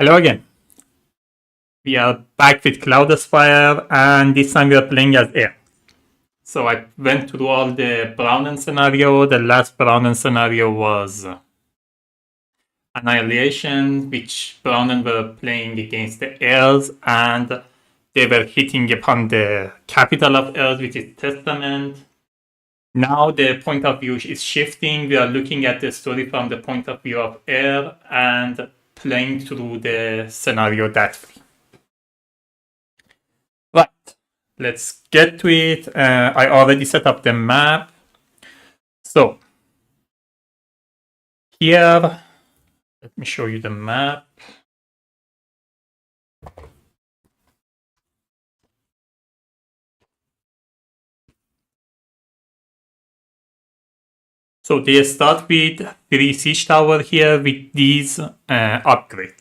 Hello again. We are back with Cloudspire, and this time we are playing as Air. So I went through all the Browning scenario. The last Browning scenario was Annihilation, which Browning were playing against the Heirs, and they were hitting upon the capital of Heirs, which is Testament. Now the point of view is shifting. We are looking at the story from the point of view of Air and playing through the scenario that way. Right, let's get to it. I already set up the map. So here, let me show you the map. So they start with 3 siege tower here with these upgrades.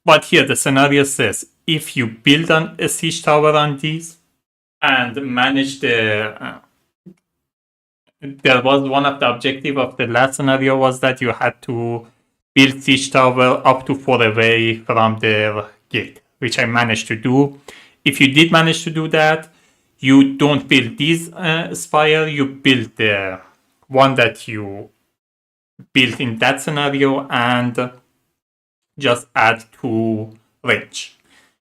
But here the scenario says if you build a siege tower on these and manage the there was one of the objective of the last scenario was that you had to build siege tower up to 4 away from their gate, which I managed to do. If you did manage to do that, you don't build this spire, you build the one that you built in that scenario and just add 2 range.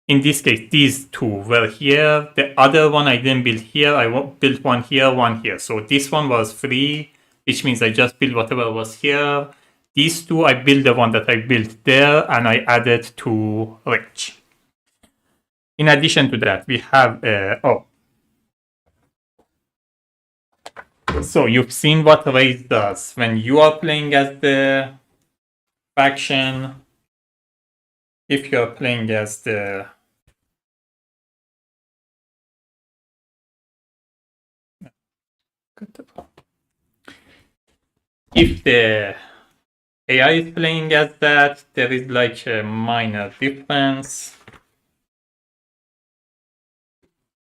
In this case, these 2 were here. The other one I didn't build here. I built one here, one here. So this one was free, which means I just built whatever was here. These 2, I built the one that I built there, and I added 2 range. In addition to that, we have so you've seen what raise does when you are playing as the faction. If you're playing as the if the AI is playing as that, there is like a minor difference.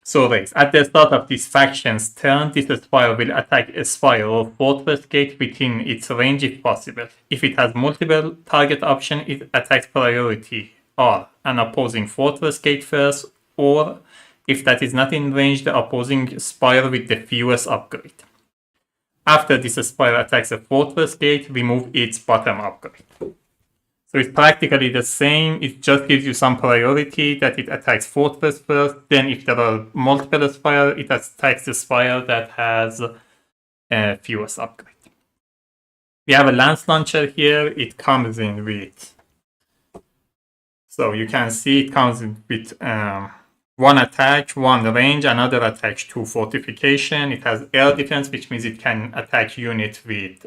So raise. At the start of this faction's turn, this spire will attack a spire or fortress gate within its range if possible. If it has multiple target options, it attacks priority or an opposing fortress gate first, or if that is not in range, the opposing spire with the fewest upgrade. After this spire attacks a fortress gate, remove its bottom upgrade. So it's practically the same. It just gives you some priority that it attacks fortress first. Then if there are multiple spire, it attacks the spire that has fewest upgrade. We have a lance launcher here. It comes in with, so you can see it comes in with 1 attack, 1 range, another attack, 2 fortification. It has air defense, which means it can attack unit with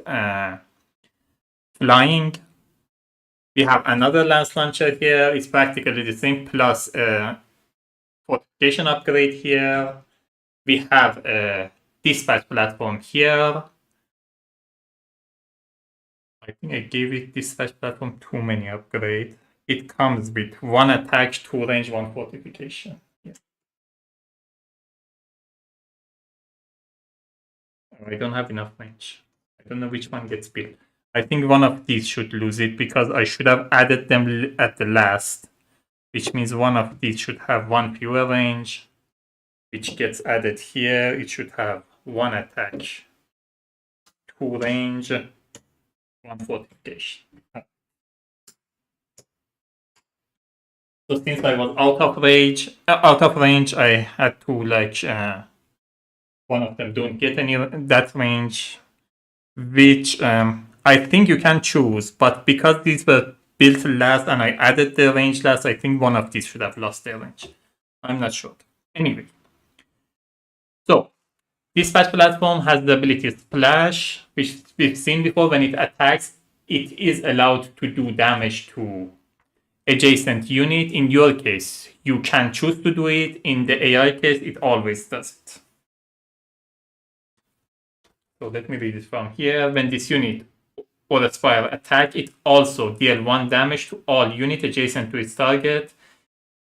flying. We have another lance launcher here. It's practically the same plus fortification upgrade here. We have a dispatch platform here. I think I gave it dispatch platform too many upgrades. It comes with 1 attack, 2 range, 1 fortification. Yes. Oh, I don't have enough range. I don't know which one gets built. I think one of these should lose it because I should have added them at the last, which means one of these should have 1 fewer range, which gets added here. It should have 1 attack, 2 range, 1 fortification. So since I was out of range, I had to like one of them don't get any that range, which I think you can choose, but because these were built last and I added the range last, I think one of these should have lost their range. I'm not sure. Anyway, so dispatch platform has the ability splash, which we've seen before. When it attacks, it is allowed to do damage to adjacent unit. In your case, you can choose to do it. In the AI case, it always does it. So let me read it from here. When this unit or the spire attack, it also deal 1 damage to all unit adjacent to its target.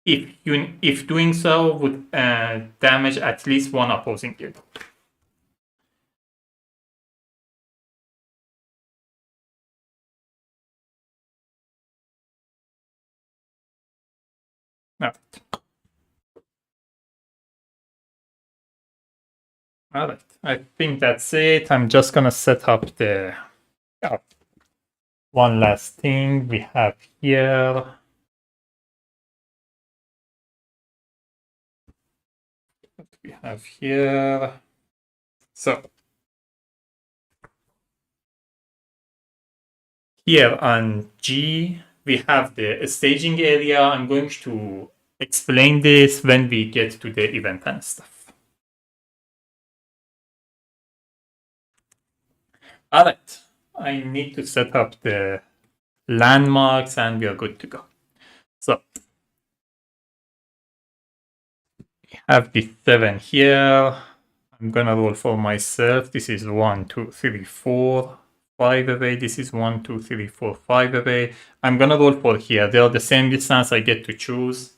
If doing so would damage at least 1 opposing unit. All right, I think that's it. I'm just gonna set up the one last thing we have here. What we have here. So here on G, we have the staging area. I'm going to explain this when we get to the event and stuff. All right, I need to set up the landmarks and we are good to go. So we have the 7 here. I'm gonna roll for myself. This is 1, 2, 3, 4, 5 away. This is 1, 2, 3, 4, 5 away. I'm gonna roll for here. They are the same distance. I get to choose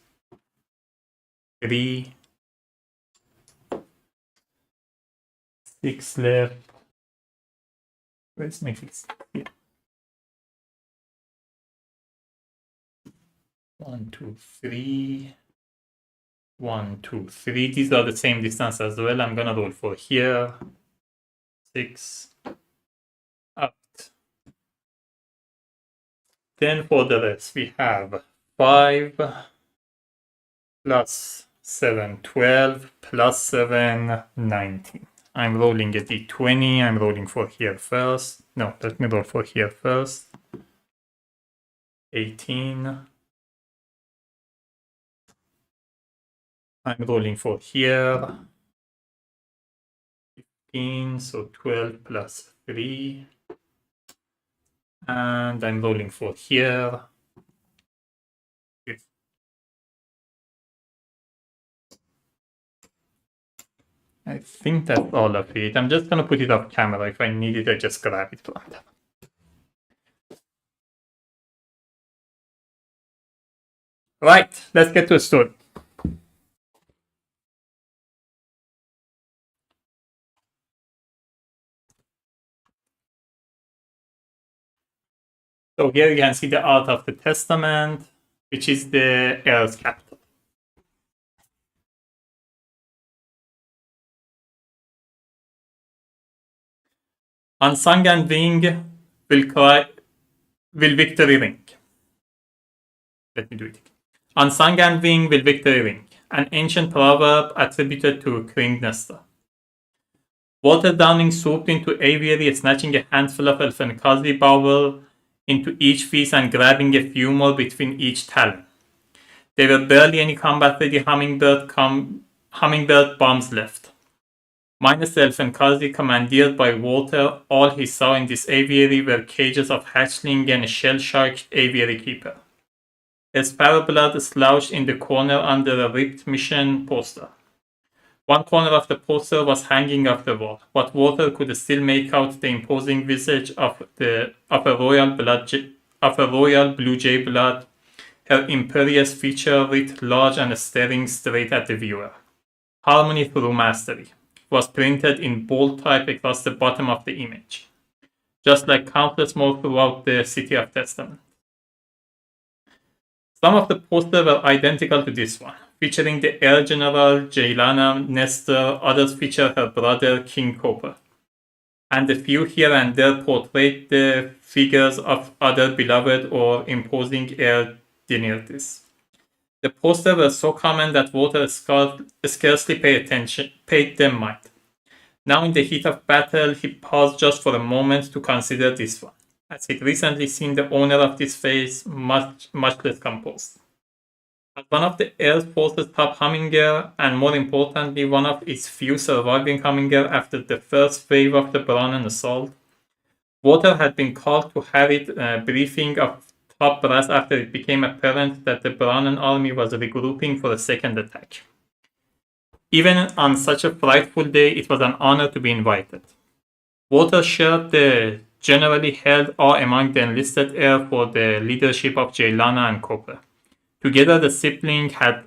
3, 6 left. Where's my 6? Here. 1, 2, 3. 1, 2, 3. These are the same distance as well. I'm gonna roll for here. 6. Up. Then for the rest, we have 5 plus 7, 12 plus 7, 19. I'm rolling a d20. I'm rolling for here first. No, let me roll for here first. 18. I'm rolling for here. 15, so 12 plus 3. And I'm rolling for here. I think that's all of it. I'm just going to put it off camera. If I need it, I just grab it from them. Right, let's get to the story. So here you can see the Art of the Testament, which is the Heirs capital. Unsung and Wing will victory ring. Let me do it again. Unsung and Wing will victory ring, an ancient proverb attributed to King Nestor. Water Downing swooped into aviary, snatching a handful of Elfenkazi bowel into each feast and grabbing a few more between each talon. There were barely any combat-ready hummingbird bombs left. Minus the Elfenkazi commandeered by Walter, all he saw in this aviary were cages of hatchling and a shell-shocked aviary keeper. A sparrow blood slouched in the corner under a ripped mission poster. One corner of the poster was hanging off the wall, but Walter could still make out the imposing visage of a royal blue jay blood, her imperious feature writ large and staring straight at the viewer. Harmony through mastery was printed in bold type across the bottom of the image, just like countless more throughout the City of Testament. Some of the posters were identical to this one, featuring the Heir General Jaelana Nestor. Others feature her brother King Copper, and a few here and there portrayed the figures of other beloved or imposing heir dynasties. The posters were so common that Walter scarcely paid them mind. Now in the heat of battle, he paused just for a moment to consider this one, as he'd recently seen the owner of this face much less composed. As one of the Heirs force's top humminger, and more importantly, one of its few surviving humminger after the first wave of the Brannan assault, Walter had been called to hurried briefing of top brass after it became apparent that the Brannan army was regrouping for a second attack. Even on such a frightful day, it was an honor to be invited. Walter shared the generally held awe among the enlisted heir for the leadership of Jaelana and Copper. Together, the sibling had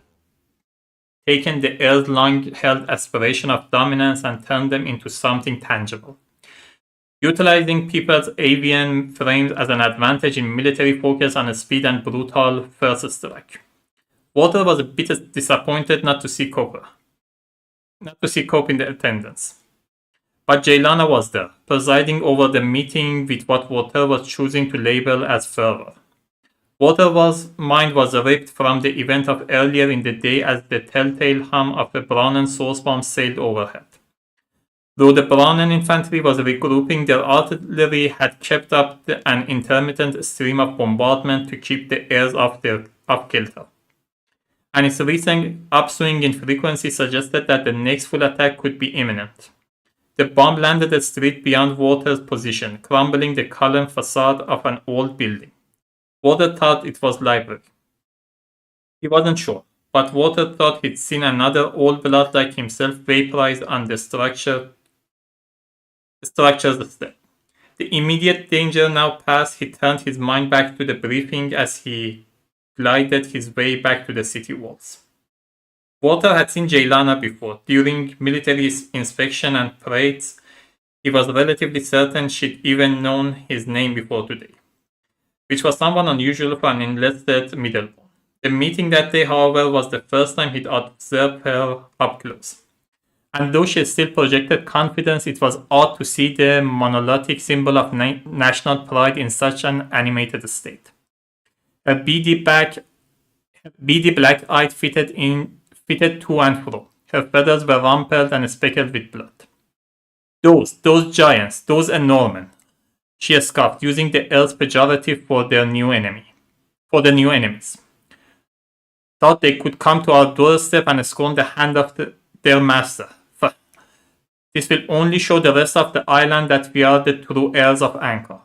taken the heir's long-held aspiration of dominance and turned them into something tangible. Utilizing people's avian frames as an advantage in military focus on a speed and brutal first strike. Walter was a bit disappointed not to see Cope in the attendance. But Jailana was there, presiding over the meeting with what Walter was choosing to label as fervor. Walter's mind was ripped from the event of earlier in the day as the telltale hum of a Brownian source bomb sailed overhead. Though the Brownian infantry was regrouping, their artillery had kept up an intermittent stream of bombardment to keep the Heirs off kilter. And its recent upswing in frequency suggested that the next full attack could be imminent. The bomb landed a street beyond Walter's position, crumbling the column facade of an old building. Walter thought it was library. He wasn't sure, but Walter thought he'd seen another old blood like himself vaporized on the structure's step. The immediate danger now past, he turned his mind back to the briefing as he glided his way back to the city walls. Walter had seen Jailana before. During military inspection and parades, he was relatively certain she'd even known his name before today, which was somewhat unusual for an enlisted middleborn. The meeting that day, however, was the first time he'd observed her up close. And though she still projected confidence, it was odd to see the monolithic symbol of national pride in such an animated state. Her beady black eye fitted to and fro. Her feathers were rumpled and speckled with blood. Those giants, those enormous, she scoffed, using the Earth's pejorative for the new enemies. Thought they could come to our doorstep and scorn the hand of their master. This will only show the rest of the island that we are the true heirs of Anchor.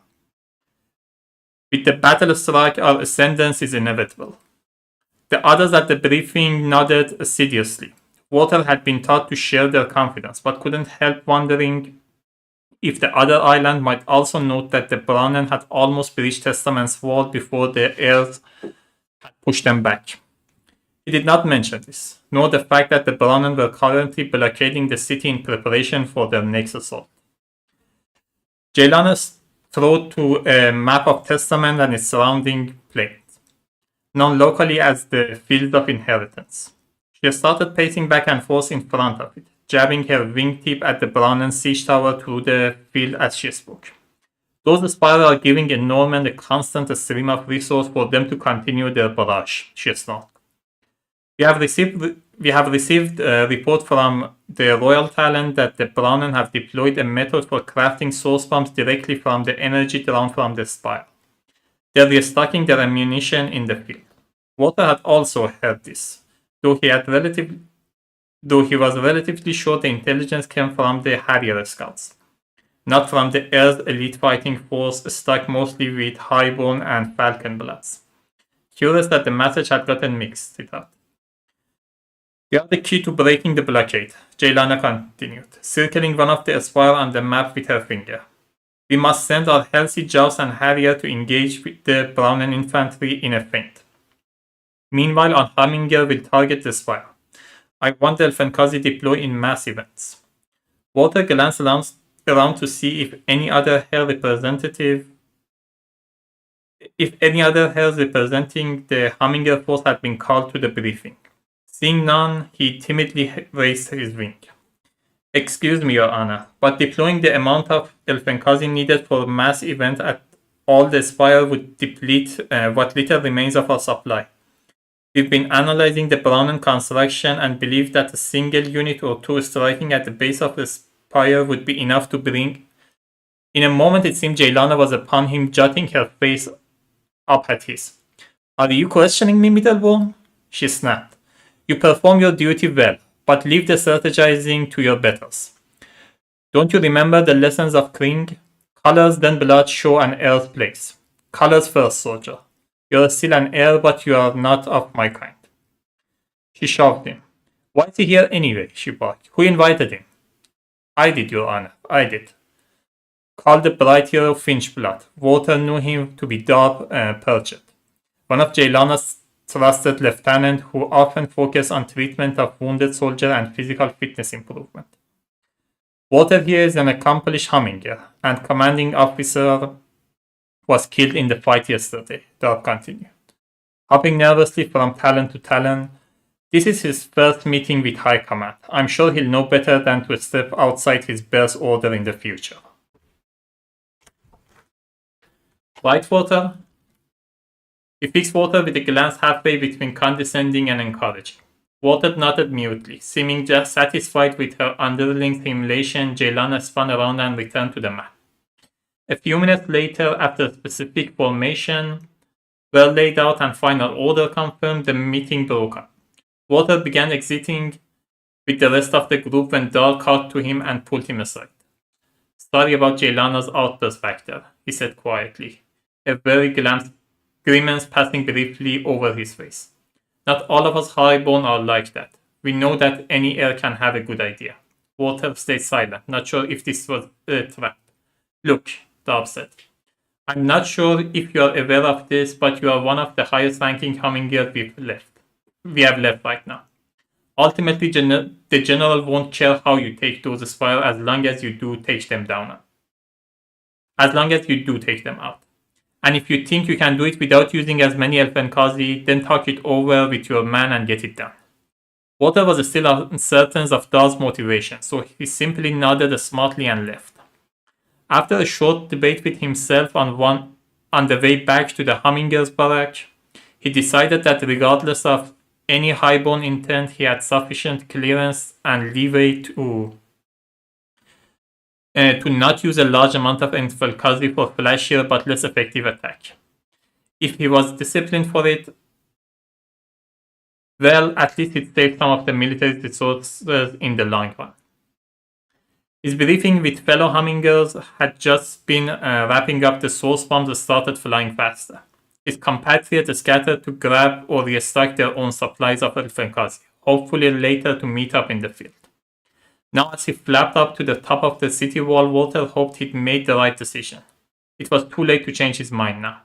With the battle strike, our ascendance is inevitable. The others at the briefing nodded assiduously. Walter had been taught to share their confidence, but couldn't help wondering if the other island might also note that the Brownian had almost breached Testament's wall before the Heirs had pushed them back. He did not mention this, nor the fact that the Brownian were currently blockading the city in preparation for their next assault. Jailana strode to a map of Testament and its surrounding plains, known locally as the Field of Inheritance. She started pacing back and forth in front of it, jabbing her wingtip at the Brownian siege tower through the field as she spoke. Those spires are giving a Norman a constant stream of resources for them to continue their barrage, she snarled. We have received a report from the Royal Talent that the Brownian have deployed a method for crafting source bombs directly from the energy drawn from the spire. They're restocking their ammunition in the field. Walter had also heard this, though he was relatively sure the intelligence came from the Harrier scouts, not from the Heirs' elite fighting force stuck mostly with highborn and falcon bloods. Curious that the message had gotten mixed, he thought. We are the key to breaking the blockade, Jailana continued, circling one of the spires on the map with her finger. We must send our healthy Jaws and Harrier to engage with the Brownian infantry in a feint. Meanwhile, our Humminger will target the spire. I want the Elfenkazi deploy in mass events. Walter glanced around to see if any other Heir representing the Humminger force had been called to the briefing. Seeing none, he timidly raised his wing. Excuse me, Your Honor, but deploying the amount of Elfenkazi needed for a mass event at all the spire would deplete what little remains of our supply. We've been analyzing the Brownian construction and believe that a single unit or two striking at the base of the spire would be enough to bring. In a moment, it seemed Jailana was upon him, jutting her face up at his. Are you questioning me, Middleborn? She snapped. You perform your duty well, but leave the strategizing to your betters. Don't you remember the lessons of Kring? Colors then blood show an heir's place. Colors first, soldier. You're still an heir, but you are not of my kind. She shoved him. Why is he here anyway? She barked. Who invited him? I did, Your Honor. I did. Called the bright hero Finchblood. Walter knew him to be Darb Purchett, one of Jailana's trusted lieutenant who often focused on treatment of wounded soldiers and physical fitness improvement. Walter here is an accomplished Humminger, and commanding officer was killed in the fight yesterday, Darb continued. Hopping nervously from talon to talon, this is his first meeting with High Command. I'm sure he'll know better than to step outside his birth order in the future. Whitewater. He fixed Water with a glance halfway between condescending and encouraging. Water nodded mutely. Seeming just satisfied with her underling simulation, Jaylana spun around and returned to the map. A few minutes later, after a specific formation, well laid out and final order confirmed, the meeting broke up. Water began exiting with the rest of the group when Dahl caught to him and pulled him aside. Sorry about Jaylana's outburst back there, he said quietly, a very grimace passing briefly over his face. Not all of us highborn are like that. We know that any heir can have a good idea. Water stayed silent, not sure if this was a trap. Look, Darb said. I'm not sure if you are aware of this, but you are one of the highest ranking hummingbirds we have left right now. Ultimately, the general won't care how you take those spires as long as you do take them down. As long as you do take them out. And if you think you can do it without using as many Elfenkazi, then talk it over with your man and get it done. Water was still uncertain of Daw's motivation, so he simply nodded smartly and left. After a short debate with himself on the way back to the Hummingers barrack, he decided that regardless of any highborn intent, he had sufficient clearance and leeway to not use a large amount of Elfenkazi for flashier but less effective attack. If he was disciplined for it, well, at least it saved some of the military resources in the long run. His briefing with fellow Hummingers had just been wrapping up. The source bombs started flying faster. His compatriots scattered to grab or restock their own supplies of Elfenkazi, hopefully later to meet up in the field. Now as he flapped up to the top of the city wall, Walter hoped he'd made the right decision. It was too late to change his mind now.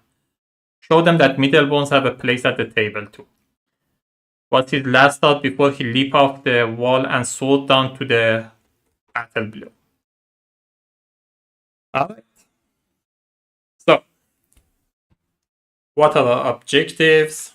Show them that Middlebones have a place at the table too. Was his last thought before he leaped off the wall and soared down to the battle below. Alright. So, what are our objectives?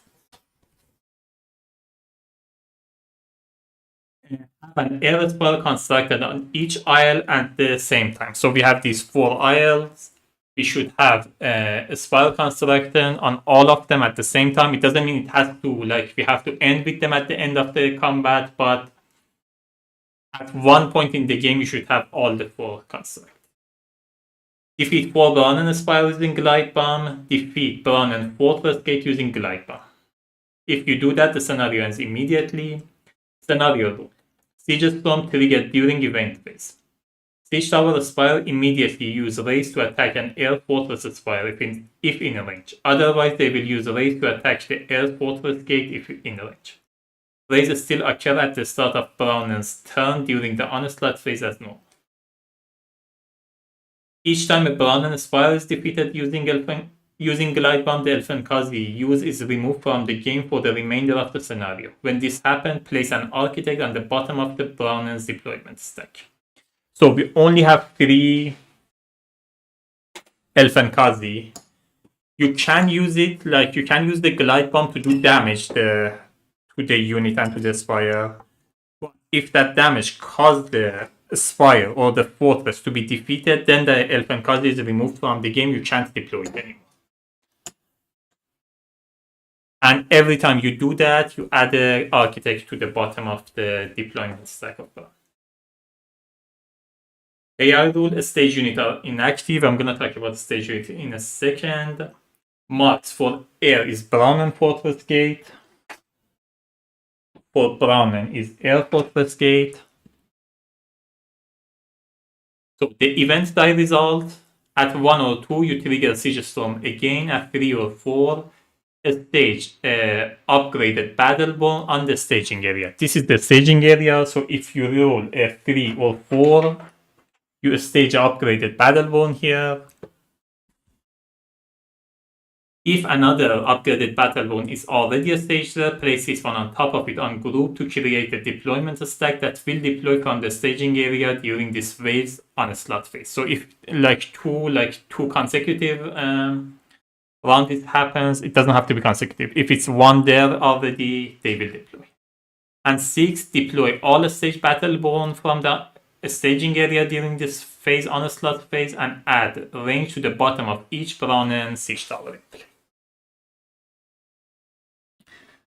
Have an air spell constructed on each isle at the same time. So we have these 4 isles. We should have a spell constructed on all of them at the same time. It doesn't mean it has to, we have to end with them at the end of the combat, but at one point in the game, you should have all the 4 constructed. Defeat 4 Brownen Spire using Glide Bomb. Defeat Brownen Fortress Gate using Glide Bomb. If you do that, the scenario ends immediately. Scenario rule. Siege Storm triggered during event phase. Siege Tower Spire immediately use Raise to attack an Air Fortress Spire if in range. Otherwise, they will use Raise to attack the Air Fortress Gate if in range. Raise still occur at the start of Brownen's turn during the Onslaught phase as normal. Each time a Brownen Spire is defeated using Glide Bomb, the Elfenkazi use is removed from the game for the remainder of the scenario. When this happens, place an Architect on the bottom of the Brownen's deployment stack. So we only have 3 Elfenkazi. You can use it, you can use the Glide Bomb to do damage to the unit and to the Spire. But if that damage caused the Spire or the Fortress to be defeated, then the Elfenkazi is removed from the game. You can't deploy it anymore. And every time you do that, you add an Architect to the bottom of the deployment stack of Brown. AI rule, stage unit are inactive. I'm going to talk about the stage unit in a second. Marks for air is Brownen Fortress Gate. For Brownen is Air Fortress Gate. So the event die result, at 1 or 2 you trigger Siege Storm again, at 3 or 4 a stage upgraded Battleborn on the staging area. This is the staging area, so if you roll a 3 or 4, you stage upgraded Battleborn here. If another upgraded Battleborn is already a stage there, place this one on top of it on group to create a deployment stack that will deploy from the staging area during this wave's Onslaught phase. So if two consecutive Round it happens, it doesn't have to be consecutive. If it's one there already, they will deploy. And 6, deploy all stage Battleborn from the staging area during this phase, onslaught phase, and add range to the bottom of each Brownen siege tower in play.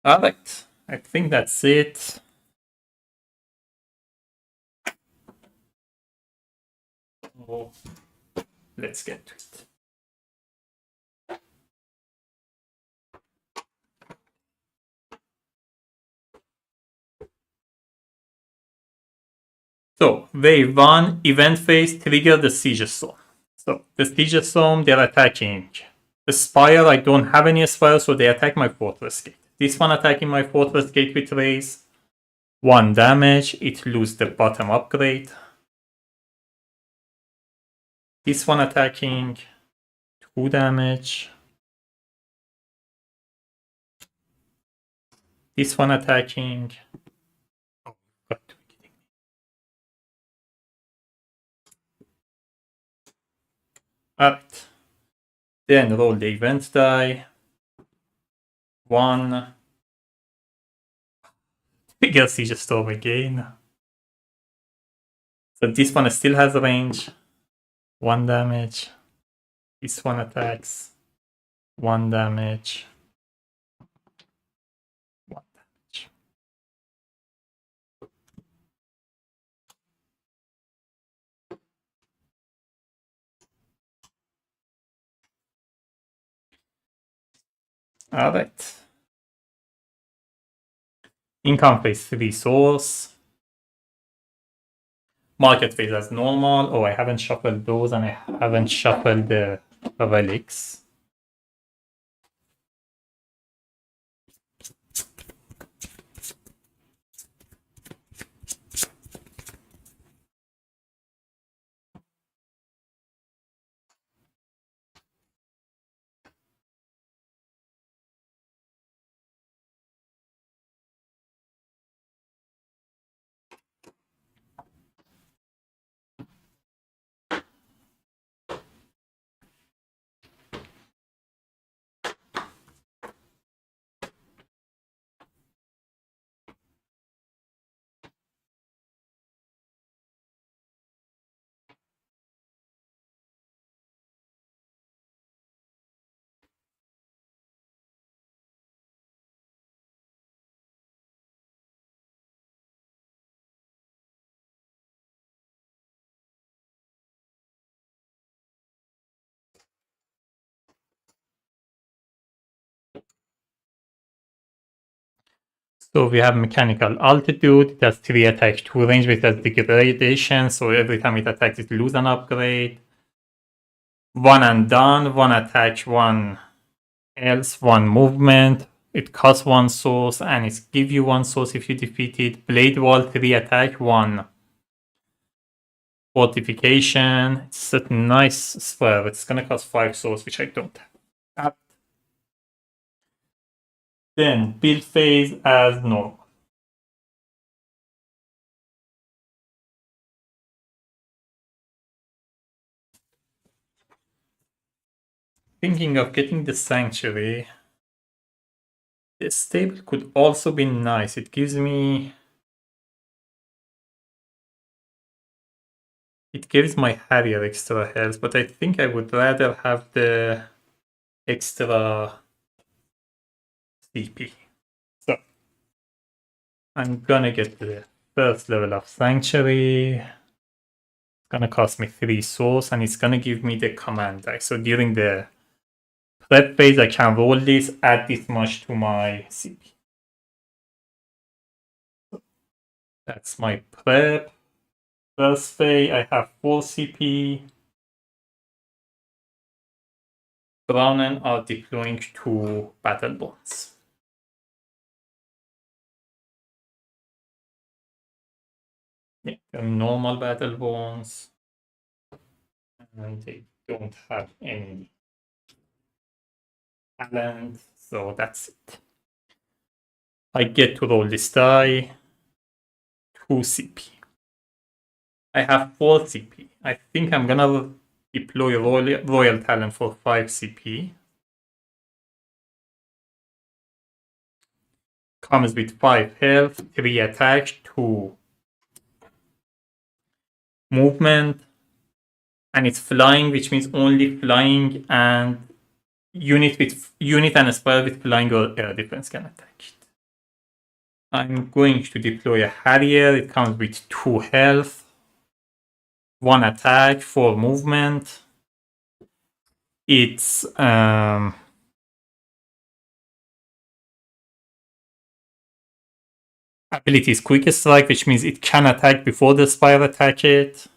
Alright, I think that's it. Oh, let's get to it. So, wave 1, event phase, trigger the Siege Storm. So, the Siege Storm, they're attacking. The Spire, I don't have any Spire, so they attack my Fortress Gate. This one attacking my Fortress Gate with Raise. 1 damage, it loses the bottom upgrade. This one attacking, 2 damage. This one attacking. Oh, got to be kidding me. Alright. Then roll the event die. 1. Trigger Siege Storm again. So this one still has range. 1 damage. This one attacks. 1 damage. 1 damage. Alright. Income phase 3 source. Market phase as normal. Oh, I haven't shuffled those and I haven't shuffled the relics. So we have mechanical altitude, it has 3 attacks, 2 range, but it has degradation, so every time it attacks it loses an upgrade. 1 and done, 1 attack, 1 else, 1 movement. It costs 1 source and it gives you 1 source if you defeat it. Blade Wall, 3 attack, 1 fortification. It's a nice spell. It's gonna cost 5 source, which I don't have. Then build phase as normal. Thinking of getting the sanctuary. The stable could also be nice. It gives me... It gives my Harrier extra health, but I think I would rather have the extra CP. So, I'm gonna get the first level of Sanctuary. It's gonna cost me 3 souls, and it's gonna give me the command die. So during the prep phase, I can roll this, add this much to my CP. That's my prep. First phase, I have 4 CP. Brownen are deploying 2 battle bonds. Yeah, they're normal battle bonds. And they don't have any talent, so that's it. I get to roll this die. 2 CP. I have 4 CP. I think I'm gonna deploy Royal Talent for 5 CP. Comes with 5 health, 3 attack, 2 movement, and it's flying, which means only flying and unit and a spell with flying or air defense can attack it. I'm going to deploy a Harrier. It comes with 2 health, 1 attack, 4 movement. Its ability is Quick Strike, which means it can attack before the Spire attack it.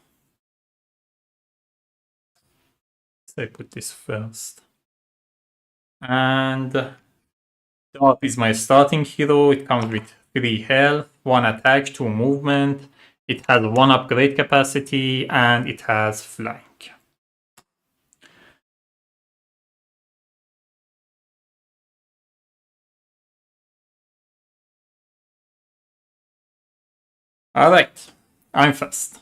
So I put this first. And Dark is my starting hero. It comes with 3 health, 1 attack, 2 movement. It has 1 upgrade capacity, and it has flying. Alright, I'm first.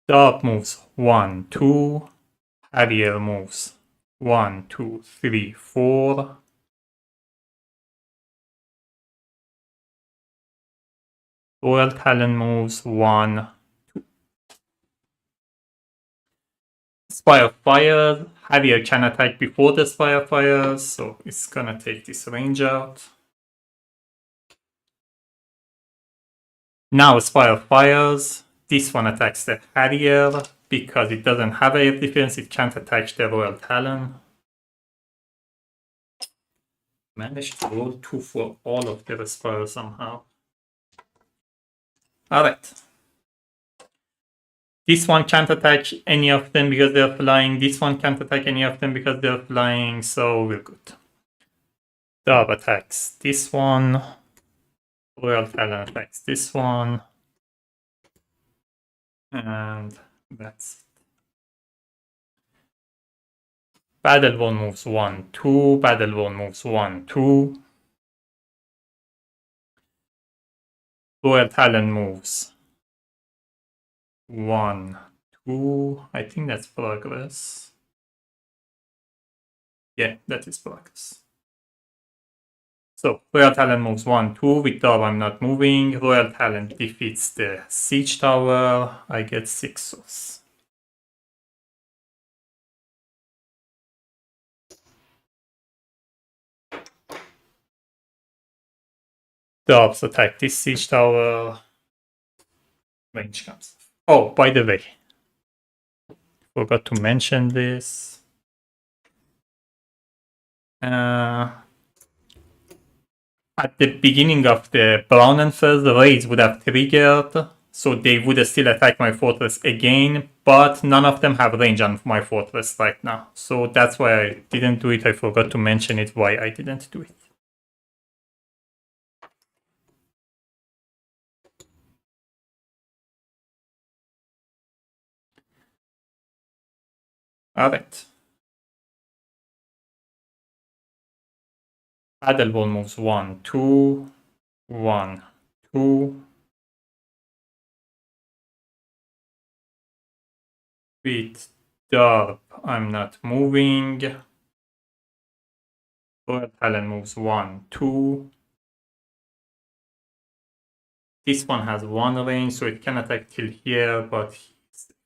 Dark moves 1, 2. Harrier moves 1, 2, 3, 4. Royal Talon moves 1, 2. Spire fires. Harrier can attack before the Spire fires, so it's gonna take this range out. Now Spire fires. This one attacks the Harrier. Because it doesn't have air defense, it can't attack the Royal Talon. Managed to roll 2 for all of the Spire somehow. Alright. This one can't attack any of them because they're flying. This one can't attack any of them because they're flying, so we're good. Dove attacks this one. Royal Talon attacks this one. And that's it. Battleborn moves 1, 2. Battleborn moves 1, 2. Royal Talon moves 1, 2. I think that's progress. Yeah, that is progress. So, Royal Talon moves 1, 2. With Dove, I'm not moving. Royal Talon defeats the Siege Tower. I get 6 souls. Doves attack this Siege Tower. Range comes. Oh, by the way, forgot to mention this. At the beginning of the Brown and Fuzz, the raids would have triggered, so they would still attack my fortress again, but none of them have range on my fortress right now. So that's why I didn't do it. I forgot to mention it, why I didn't do it. Alright. Battleborn moves 1, 2, 1, 2. With Darp, I'm not moving. Royal Talon moves 1, 2. This one has 1 range, so it can attack till here, but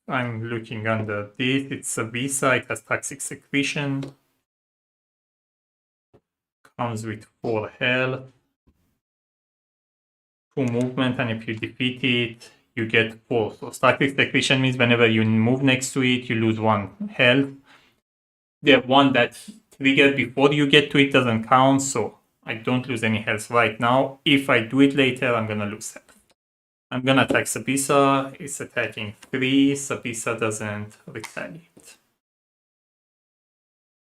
I'm looking under this. It's a Visa, it has Toxic Secretion. Comes with 4 health. 2 movement, and if you defeat it, you get 4. So Toxic Secretion means whenever you move next to it, you lose 1 health. The one that triggered before you get to it doesn't count, so I don't lose any health right now. If I do it later, I'm gonna lose health. I'm gonna attack Sabisa. It's attacking 3. Sabisa doesn't retaliate.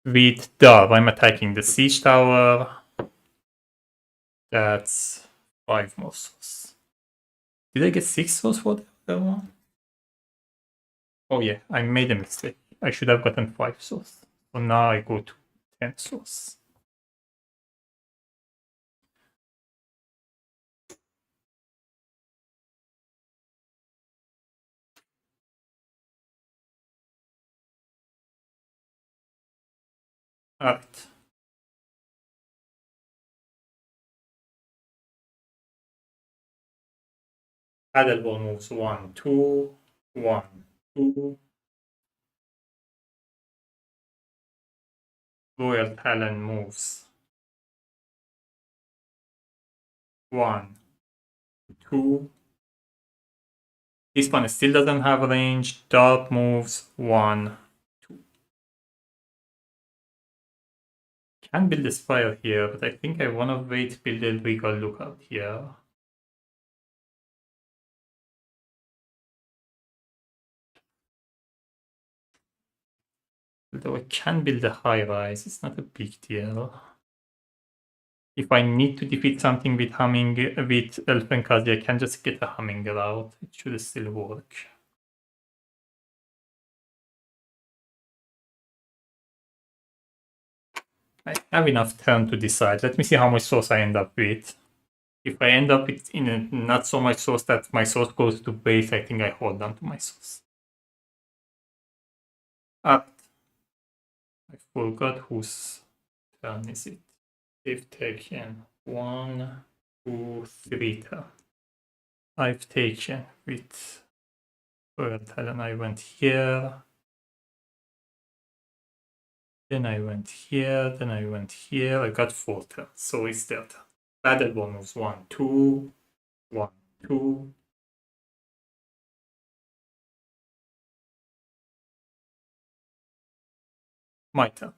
With Dove, I'm attacking the Siege Tower. That's 5 more souls. Did I get 6 souls for the other one? Oh yeah, I made a mistake. I should have gotten 5 souls. So now I go to 10 souls. Alright. Paddleball moves 1, 2, 1, 2. Royal Talon moves 1, 2. This one still doesn't have range. Dark moves 1, 2. Can build a Spire here, but I think I want to wait, build a Regal Lookout here. Although I can build a high rise, it's not a big deal. If I need to defeat something with Elfenkazi, I can just get a Humming out. It should still work. I have enough turn to decide. Let me see how much source I end up with. If I end up in a not so much source that my source goes to base, I think I hold on to my source. I forgot whose turn is it. They've taken 1, 2, 3 turn. I've taken with Royal Talon. I went here. Then I went here. Then I went here. I got 4 turns. So it's their turn. Paddleball moves 1, 2, 1, 2. My turn.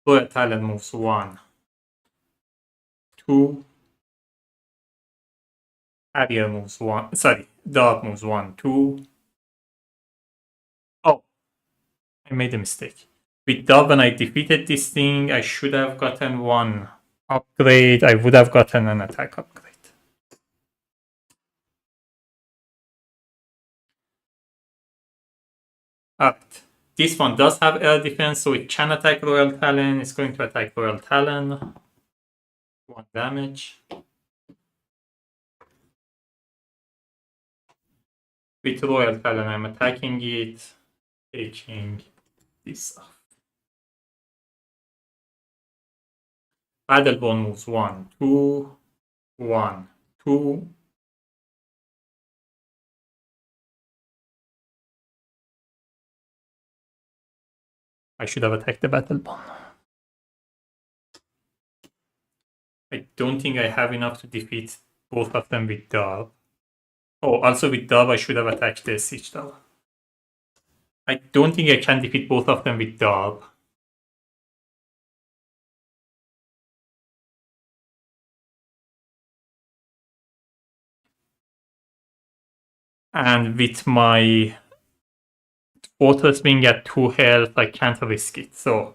Royal Talon moves 1, 2. Harrier moves 1. Sorry, Dark moves 1, 2. Oh, I made a mistake. With Dark, when I defeated this thing, I should have gotten 1 upgrade. I would have gotten an attack upgrade. Alright. This one does have air defense, so it can attack Royal Talon. It's going to attack Royal Talon. 1 damage. With Royal Talon, I'm attacking it, taking this off. Paddleball moves 1, 2, 1, 2. I should have attacked the Battleball. I don't think I have enough to defeat both of them with Darb. Oh, also with Darb, I should have attacked the Siege Tower. I don't think I can defeat both of them with Darb. And with my Fortress being at 2 health, I can't risk it. So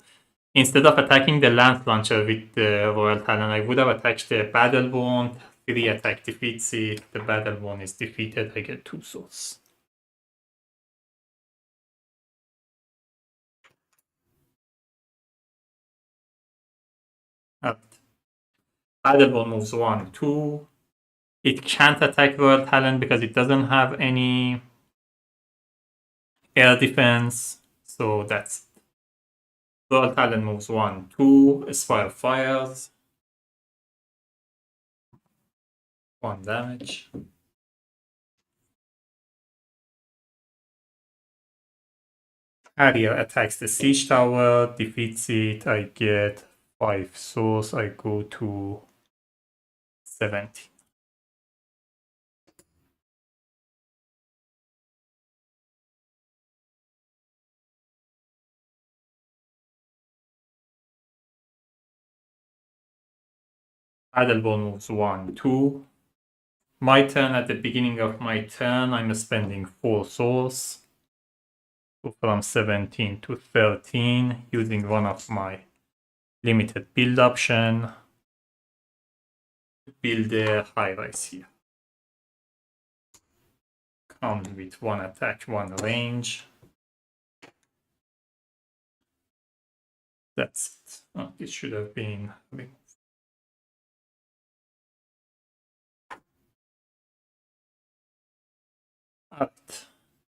instead of attacking the Lance Launcher with the Royal Talon, I would have attacked the Battleborn. 3 attack defeats it. The Battleborn is defeated. I get 2 souls. Battleborn moves 1, 2. It can't attack Royal Talon because it doesn't have any air defense. So that's it. Royal Talon moves 1, 2. Aspire fires. 1 damage. Harrier attacks the Siege Tower, defeats it. I get 5 souls. I go to 17. Paddleball moves 1, 2. My turn. At the beginning of my turn, I'm spending 4 souls. So from 17 to 13, using one of my limited build option to build a high rise here. Comes with 1 attack, 1 range. That's it. Oh, this should have been removed.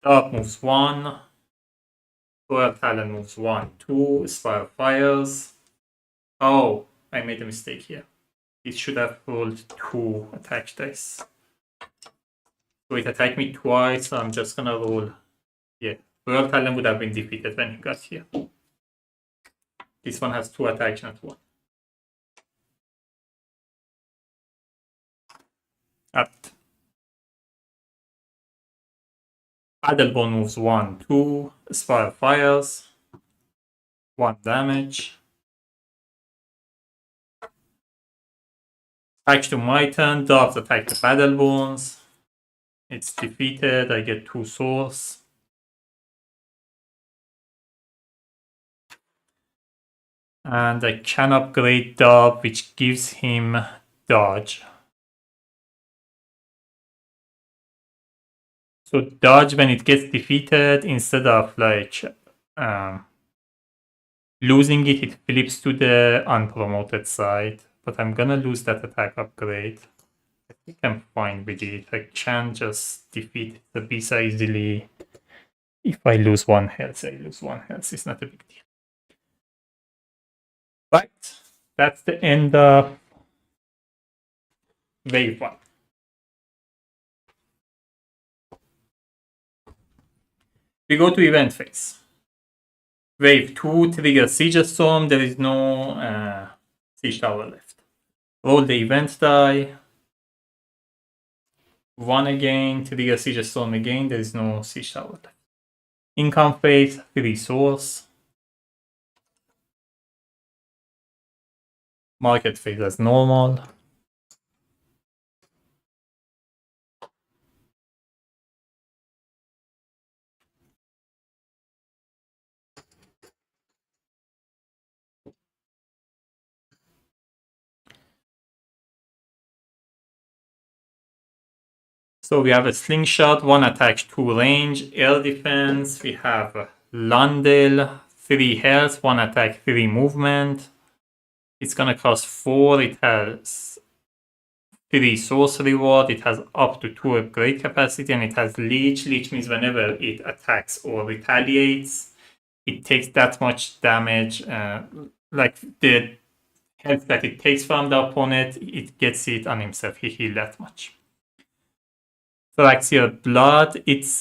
Dark moves 1. Royal Talon moves 1, 2. Aspire fires. Oh, I made a mistake here. It should have rolled 2 attack dice. So it attacked me twice, so I'm just gonna roll. Yeah, Royal Talon would have been defeated when he got here. This one has 2 attacks, not 1. At Paddlebone moves 1, 2, Spire fires, 1 damage. Attacks to my turn, dogs attack the Paddlebones. It's defeated, I get 2 souls. And I can upgrade Dub, which gives him dodge. So dodge, when it gets defeated, instead of like losing it, it flips to the unpromoted side. But I'm gonna lose that attack upgrade. I think I'm fine with it. I can just defeat the Bisa easily. If I lose 1 health, I lose 1 health. It's not a big deal. Right. That's the end of wave 1. We go to event phase. Wave 2 triggers Siege Storm. There is no Siege Tower left. Roll the event die. 1 again, trigger Siege Storm again. There is no Siege Tower left. Income phase, 3 source. Market phase as normal. So we have a slingshot, 1 attack, 2 range, air defense. We have Lundell, 3 health, 1 attack, 3 movement. It's gonna cost 4. It has 3 source reward. It has up to 2 upgrade capacity, and it has leech. Leech means whenever it attacks or retaliates, it takes that much damage. Like the health that it takes from the opponent, it gets it on himself. He heals that much. Phyrexian Blood, it's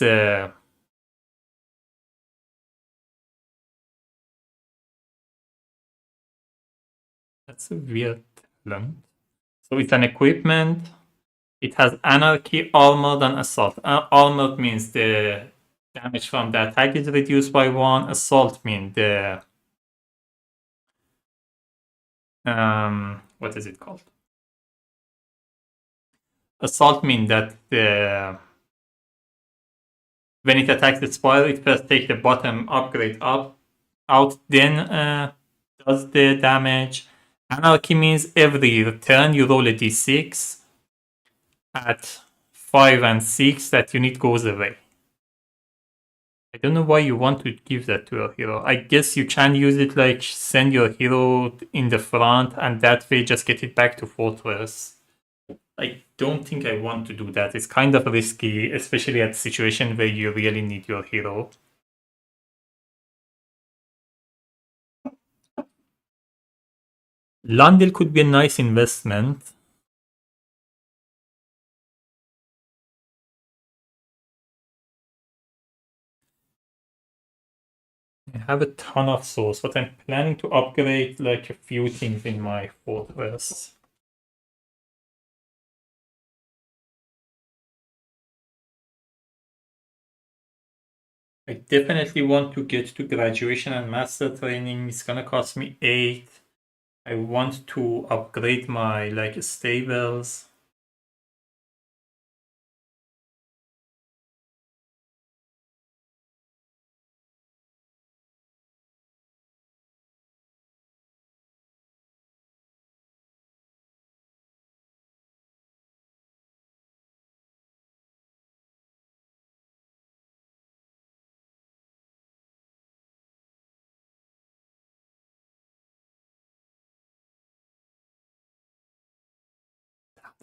that's a weird talent. So it's an equipment. It has Anarchy, Armored, and Assault. Armored means the damage from the attack is reduced by 1. Assault means the what is it called? Assault means that when it attacks the spire, it first takes the bottom upgrade out, then does the damage. Anarchy means every turn you roll a d6 at 5 and 6, that unit goes away. I don't know why you want to give that to your hero. I guess you can use it like send your hero in the front and that way just get it back to Fortress. I don't think I want to do that. It's kind of risky, especially at a situation where you really need your hero. Lundell could be a nice investment. I have a ton of souls, but I'm planning to upgrade like a few things in my Fortress. I definitely want to get to graduation and master training. It's gonna cost me 8. I want to upgrade my like stables.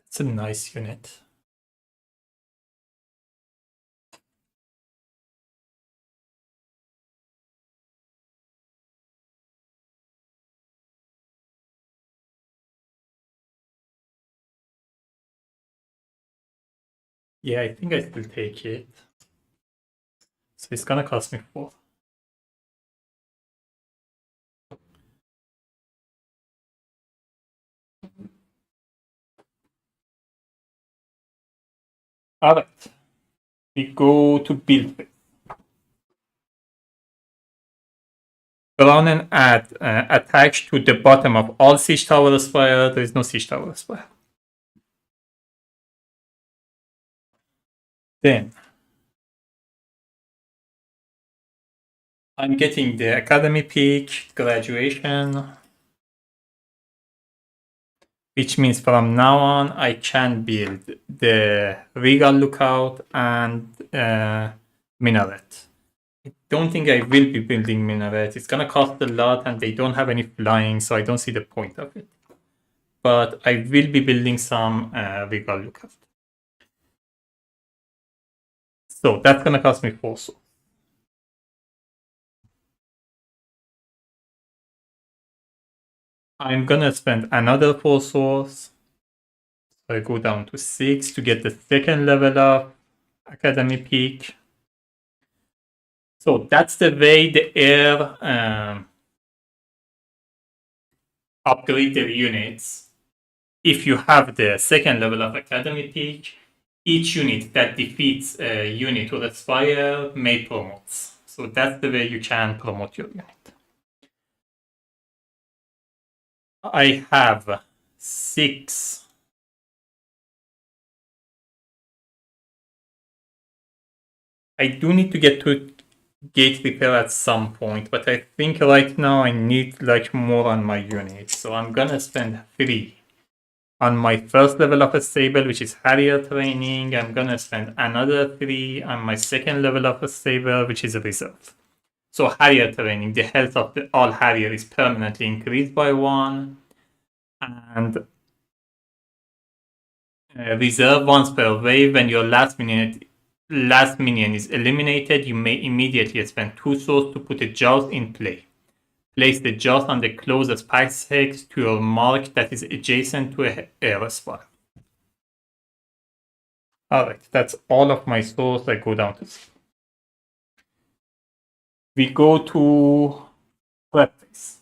It's a nice unit. Yeah, I think I still take it. So it's gonna cost me 4. Alright. We go to build phase. Run and add attached to the bottom of all siege tower aspire. There is no siege tower aspire. Then I'm getting the academy peak, graduation, which means from now on I can build the regal lookout and minaret. I don't think I will be building minaret. It's gonna cost a lot and they don't have any flying, so I don't see the point of it. But I will be building some regal lookout. So that's gonna cost me 4 souls. I'm gonna spend another 4 souls. So I go down to 6 to get the second level of academy peak. So that's the way the heir upgrade their units. If you have the second level of academy peak, each unit that defeats a unit or aspire may promote. So that's the way you can promote your unit. I have 6. I do need to get to gate repair at some point, but I think right now I need like more on my unit. So I'm gonna spend 3 on my first level of a stable, which is Harrier training. I'm gonna spend another 3 on my second level of a stable, which is a reserve. So Harrier training, the health of all Harrier is permanently increased by 1. And reserve once per wave. When your last minion is eliminated, you may immediately spend 2 souls to put a joust in play. Place the joust on the closest pax to your mark that is adjacent to a heir spot. Alright, that's all of my souls. I go down to 0. We go to prep phase.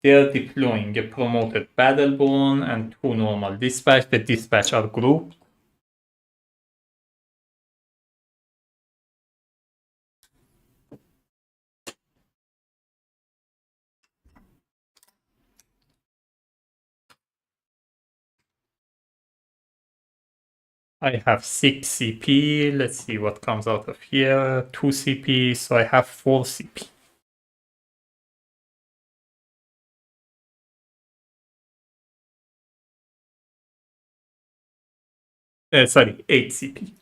They're deploying a promoted Battleborn and 2 normal dispatch. The dispatch are grouped. I have 6 CP. Let's see what comes out of here. 2 CP, so I have 4 CP. Sorry, 8 CP.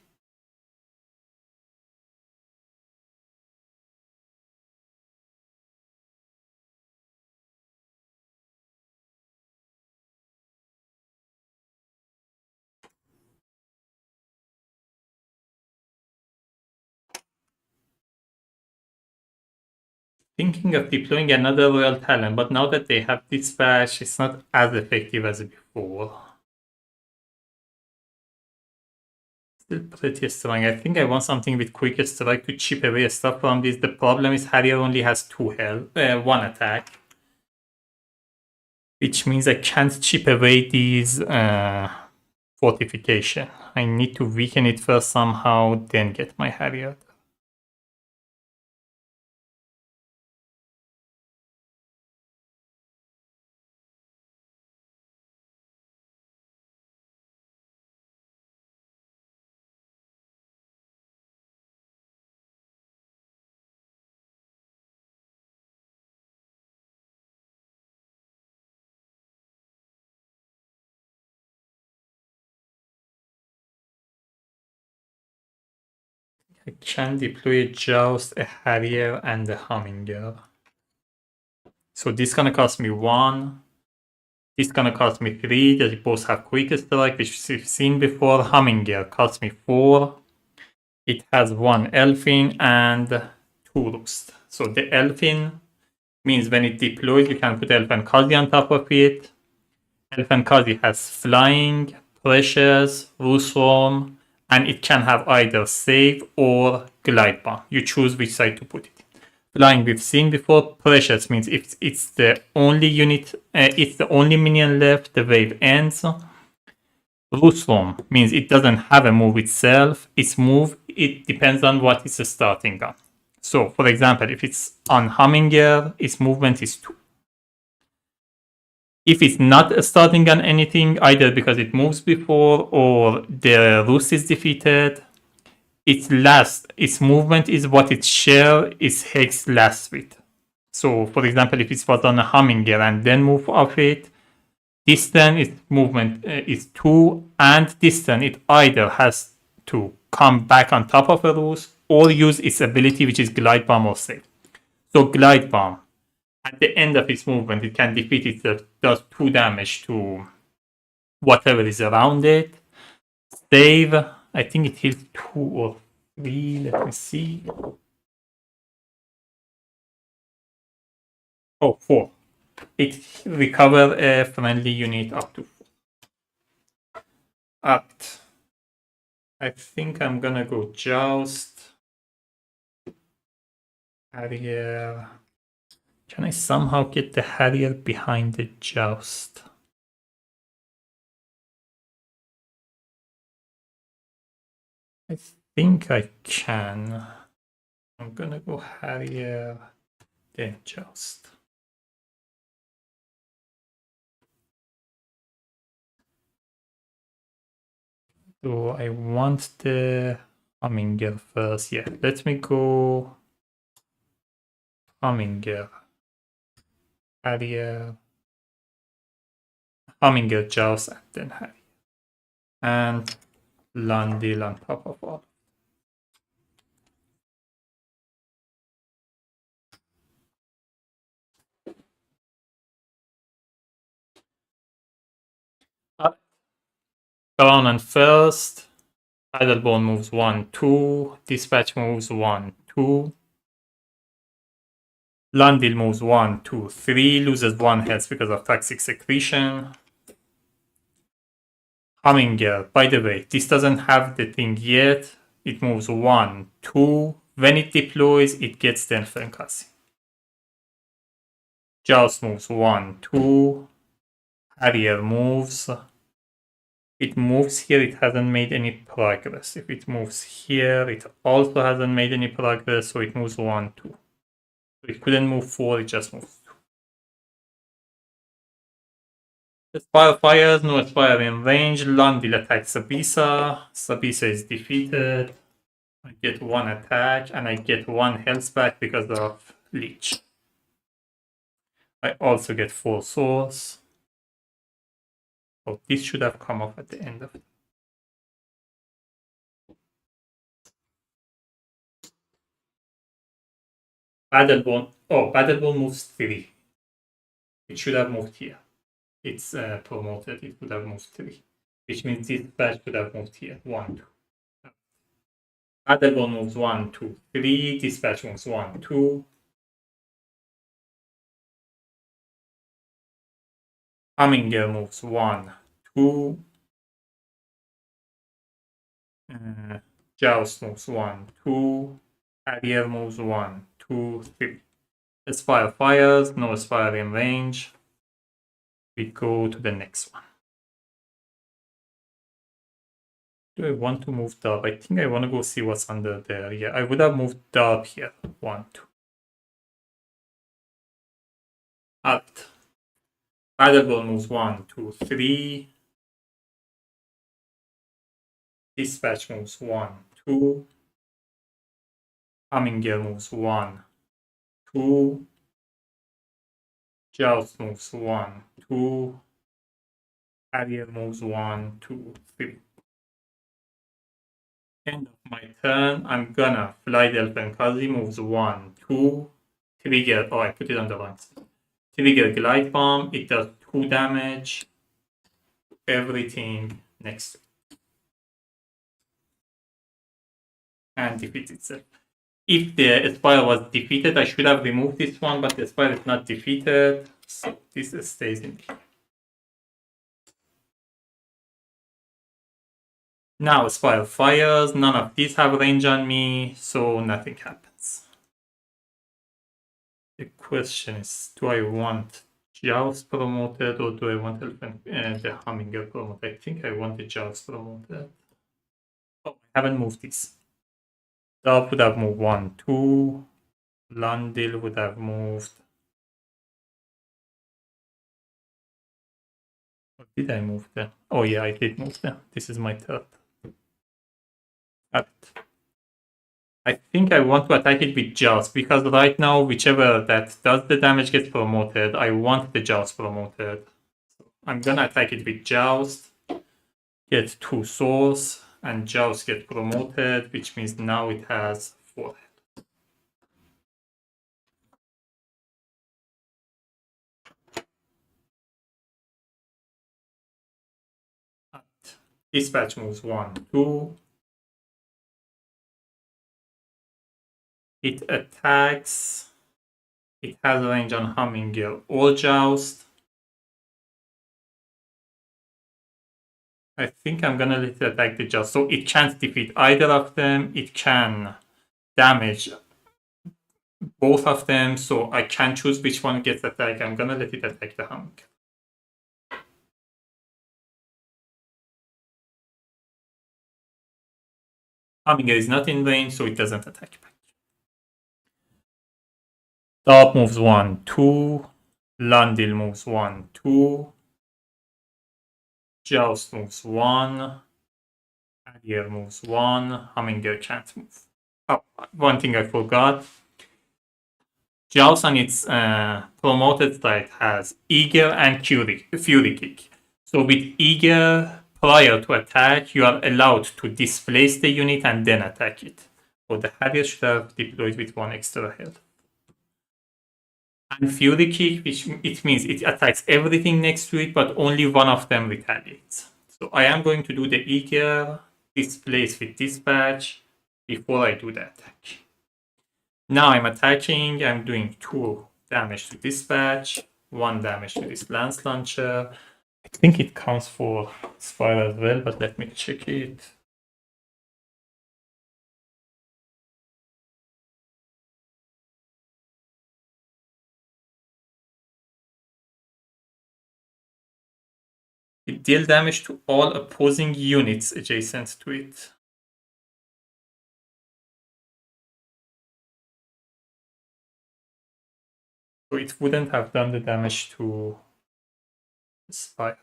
Thinking of deploying another Royal Talon, but now that they have Dispatch, it's not as effective as before. Still pretty strong. I think I want something with Quick Strike to chip away stuff from this. The problem is Harrier only has 2 health, 1 attack. Which means I can't chip away these fortification. I need to weaken it first somehow, then get my Harrier. I can deploy a Joust, a Harrier, and a Hummingbird. So this gonna cost me 1. This gonna cost me 3. They both have Quick Strike, which we've seen before. Hummingbird costs me 4. It has 1 Elfin and 2 Roost. So the Elfin means when it deploys, you can put Elf and Kazi on top of it. Elfenkazi has flying, precious, Rusform, and it can have either save or glide bomb. You choose which side to put it. Flying we've seen before. Precious means if it's the only unit, it's the only minion left, the wave ends. Rusform means it doesn't have a move itself. Its move, it depends on what it's starting on. So, for example, if it's on Humminger, its movement is 2. If it's not starting on anything, either because it moves before or the Rus is defeated, its movement is what its share is Hex lasts with. So, for example, if it was on a Humminger and then move off it, this turn its movement is 2, and this turn it either has to come back on top of a Rus or use its ability, which is Glide Bomb or Save. So Glide Bomb, at the end of its movement, it can defeat itself, does 2 damage to whatever is around it. Save, I think it heals 2 or 3, let me see. Oh, 4. It recover a friendly unit up to 4. Act. I think I'm gonna go Joust. Harrier. Can I somehow get the Harrier behind the Joust? I think I can. I'm gonna go Harrier, then Joust. So I want the Humminger first. Yeah, let me go Humminger, Harrier, Humminger, Joust, and then Harrier. And Landil on top of all. Crown on first. Idlebone moves 1, 2. Dispatch moves 1, 2. Landil moves 1, 2, 3. Loses 1 health because of Toxic Secretion. Humminger, by the way, this doesn't have the thing yet. It moves 1, 2. When it deploys, it gets the Elfenkazi. Joust moves 1, 2. Harrier moves. It moves here, it hasn't made any progress. If it moves here, it also hasn't made any progress, so it moves 1, 2. So it couldn't move 4, it just moves 2. Aspire fires, no Aspire in range. Landil attacks Sabisa. Sabisa is defeated. I get 1 attack, and I get 1 health back because of Leech. I also get 4 souls. So this should have come off at the end of it. Battlebone. Oh, Battlebone moves 3. It should have moved here. It's promoted. It would have moved 3. Which means this batch would have moved here. 1, 2. Battlebone moves 1, 2, 3. Dispatch moves 1, 2. Humminger moves 1, 2. Joust moves 1, 2. Harrier moves 1, 2, 3. Aspire fires, no Aspire in range. We go to the next one. Do I want to move Darb? I think I want to go see what's under there. Yeah, I would have moved Darb here. 1, 2. Alt. Battlebone moves 1, 2, 3. Dispatch moves 1, 2. Humminger moves 1, 2. Joust moves 1, 2. Harrier moves 1, 2, 3. End of my turn. I'm gonna fly the Elfenkazi, moves 1, 2. Trigger. Oh, I put it on the wrong side. Trigger Glide Bomb. It does 2 damage. Everything next to it. And defeats itself. If the Aspire was defeated, I should have removed this one, but the Aspire is not defeated, so this stays in here. Now Spire fires, none of these have range on me, so nothing happens. The question is, do I want Joust promoted or do I want the Hummingbird promoted? I think I want the Joust promoted. Oh, I haven't moved this. Dove would have moved 1, 2. Lundil would have moved. Or did I move there? Oh yeah, I did move there. This is my third. I think I want to attack it with Joust because right now, whichever that does the damage gets promoted, I want the Joust promoted. So I'm gonna attack it with Joust, get 2 souls, and Joust get promoted, which means now it has 4 health. Dispatch moves 1, 2. It attacks. It has range on Hummingbird or Joust. I think I'm gonna let it attack the Joust. So it can't defeat either of them. It can damage both of them. So I can choose which one gets attacked. I'm gonna let it attack the Hummingbird. Hummingbird is not in range, so it doesn't attack back. Top moves 1, 2. Lundil moves 1, 2. Joust moves 1. Adier moves 1. Hummingbird can't move. Oh, one thing I forgot. Joust on its promoted side has Eager and Fury Kick. So with Eager, prior to attack, you are allowed to displace the unit and then attack it. So the Harrier should have deployed with 1 extra health. And Fury Kick, which it means it attacks everything next to it, but only one of them retaliates. So I am going to do the Eager, displace with Dispatch before I do the attack. Now I'm attacking, I'm doing 2 damage to Dispatch, 1 damage to this Lance Launcher. I think it counts for Spire as well, but let me check it. It deals damage to all opposing units adjacent to it. So it wouldn't have done the damage to Spire.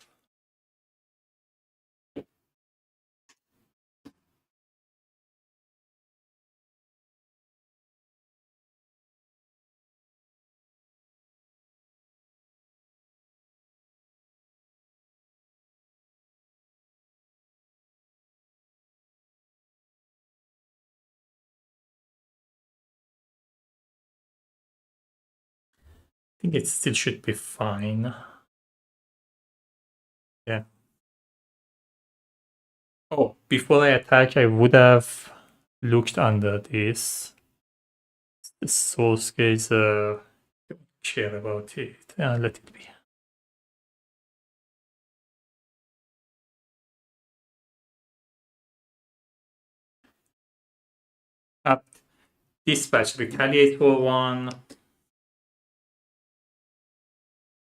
I think it still should be fine. Yeah. Oh, before I attack, I would have looked under this. The source gazer, don't care about it. Let it be. Up. Dispatch retaliate for 1.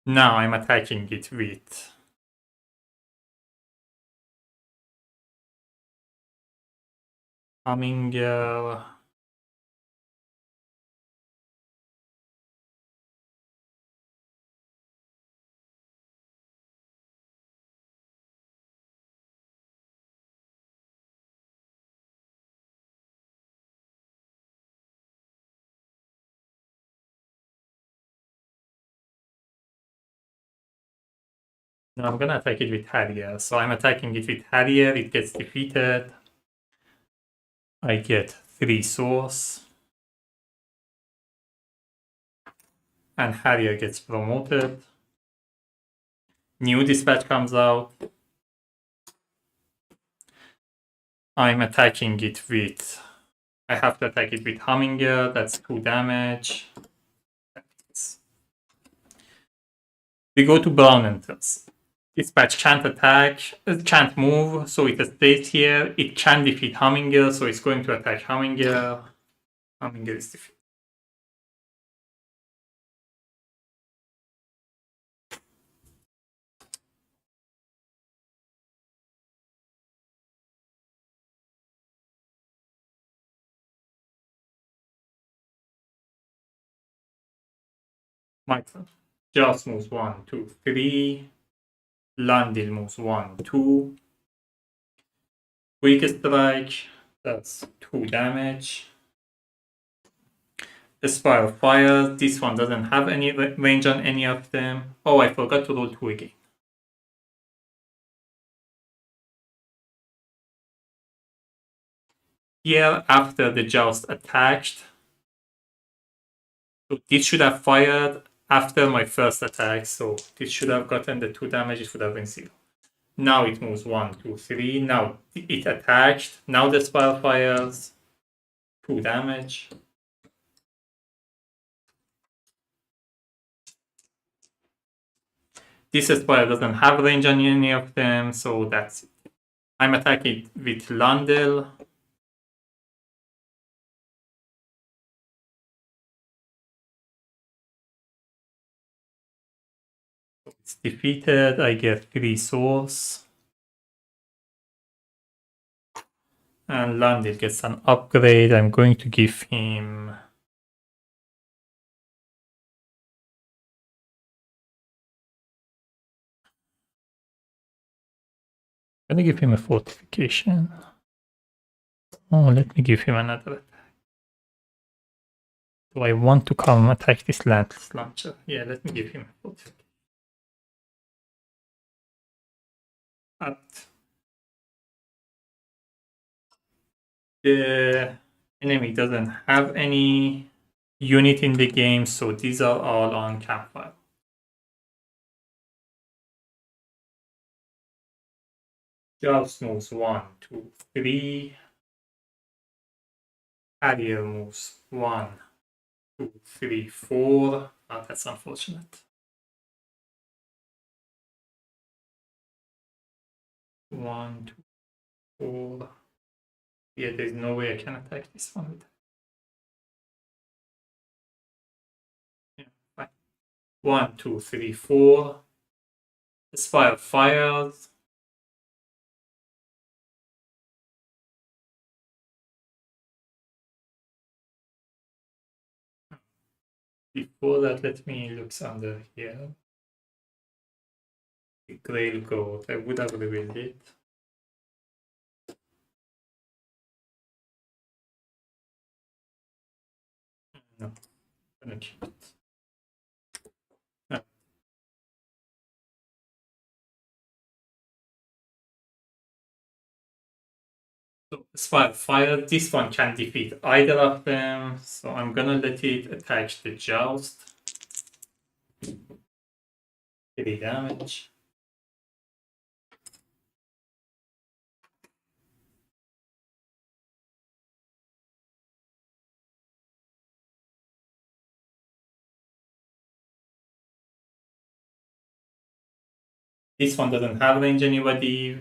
Now I'm attacking it with Hummingbird. Now I'm gonna attack it with Harrier. So I'm attacking it with Harrier, it gets defeated. I get 3 souls. And Harrier gets promoted. New dispatch comes out. I'm attacking it with... I have to attack it with Hummingbird, that's 2 damage. We go to Brown entrance. Dispatch can't attack, can't move, so it stays here. It can defeat Humminger, so it's going to attack Humminger. Humminger is defeated. My turn. Just moves 1, 2, 3. Landil moves 1, 2. Quick strike, that's 2 damage. Aspire Fire, this one doesn't have any range on any of them. Oh, I forgot to roll 2 again. Here, after the Joust attacked, so this should have fired after my first attack, so this should have gotten the 2 damage, it would have been 0. Now it moves 1, 2, 3. Now it attacked. Now the spell fires. 2 damage. This spell doesn't have range on any of them, so that's it. I'm attacking with Landil. It's defeated. I get 3 souls. And Landil gets an upgrade. I'm going to give him... I'm going to give him a fortification. Oh, let me give him another attack. Do I want to come attack this Lance Launcher? Yeah, let me give him a fortification. The enemy doesn't have any unit in the game, so these are all on campfire. Joust moves 1, 2, 3. Harrier moves 1, 2, 3, 4. Oh, that's unfortunate. 1, 2, 4. Yeah, there's no way I can attack this one with that. Yeah, fine. 1, 2, 3, 4. Aspire fires. Before that, let me look under here. The Grail Goat, I would have revealed it. No, I'm gonna keep it. No. So Aspire Fire, this one can defeat either of them, so I'm gonna let it attach the Joust. 3 damage. This one doesn't have range anybody.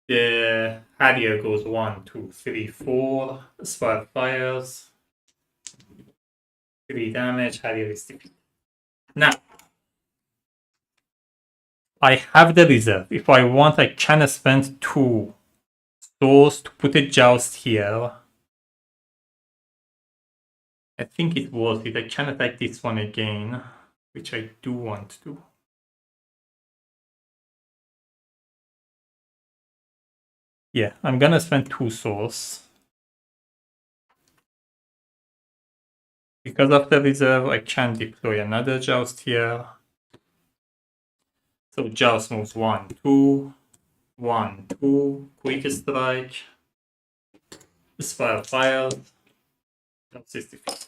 The Harrier goes 1, 2, 3, 4. Aspire fires. 3 damage, Harrier is defeated. Now, I have the reserve. If I want, I can spend 2 souls to put a Joust here. I think it was it. I can attack this one again, which I do want to. Yeah, I'm gonna spend 2 souls. Because of the reserve, I can deploy another Joust here. So Joust moves 1, 2, 1, 2, quick strike, Aspire fire, Joust is defeated.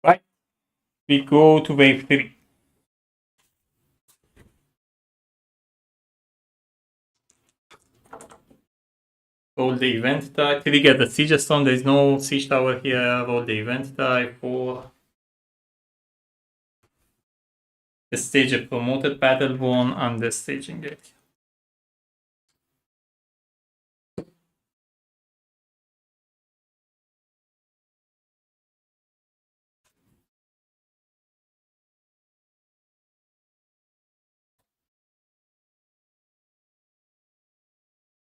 Right, we go to wave 3. Roll the event die. Trigger the siege storm. There is no siege tower here. Roll the event die. 4. The stage a promoted battle won on the staging area.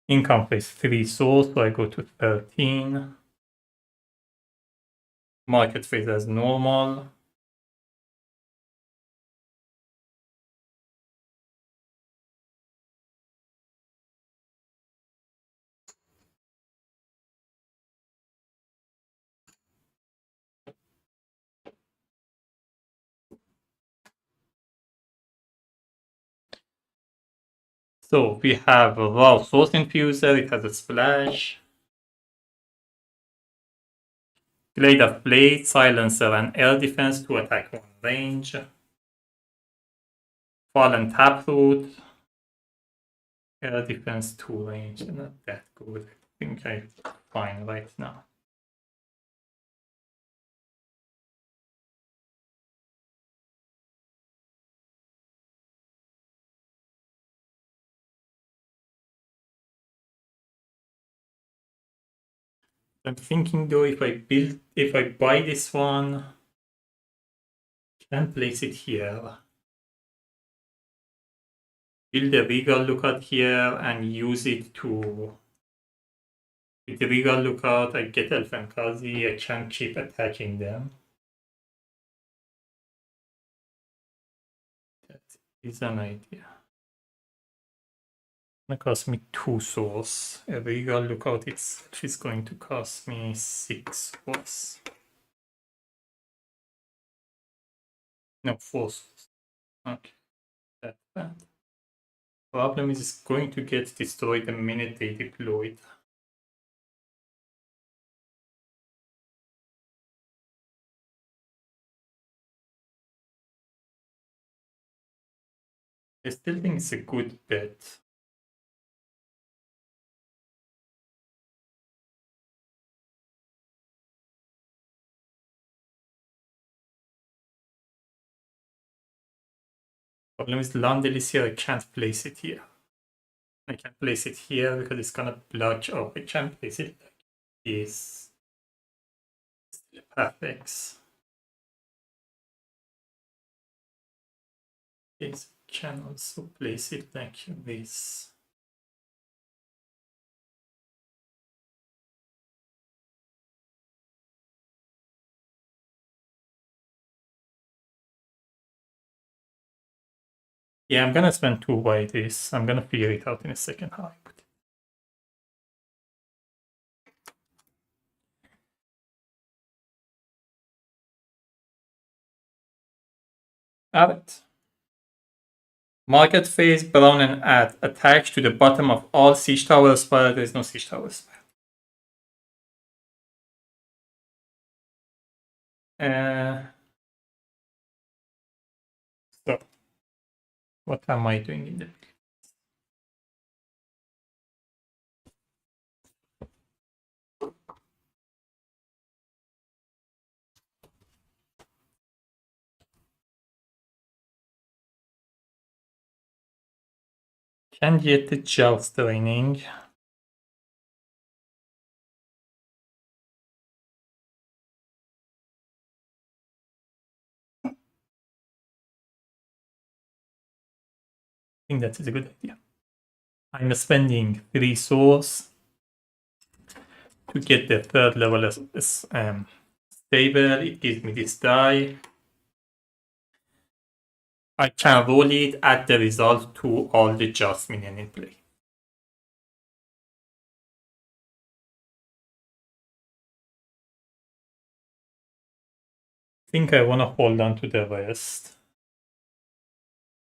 Income plays 3 souls, so I go to 13. Market phase as normal. So we have a raw source infuser, it has a splash. Blade of Blade, Silencer, and Air Defense to attack one range. Fallen Taproot, Air Defense 2 range, not that good. I think I'm fine right now. I'm thinking though, if I buy this one, can place it here. Build a Regal Lookout here and use it to. With the Regal Lookout, I get Elf and Kazi, I can keep attacking them. That is an idea. Gonna cost me 2 souls. A Regal Lookout itself is going to cost me 6 souls. No, 4 souls. Okay, that's bad. Problem is it's going to get destroyed the minute they deploy it. I still think it's a good bet. Problem is Landel is here, I can't place it here. I can place it here because it's gonna block. Oh, I can place it like this. Perfect. Okay, so I can also place it like this. Yeah, I'm gonna spend 2 by this. I'm gonna figure it out in a second how I put it. Alright. Market phase, brown and add. Attach to the bottom of all siege tower spire. There is no siege tower spire. So, what am I doing in the Can get the joust training. I think that is a good idea. I'm spending 3 souls to get the 3rd level as stable. It gives me this die. I can roll it, add the result to all the just minion in play. I think I want to hold on to the rest.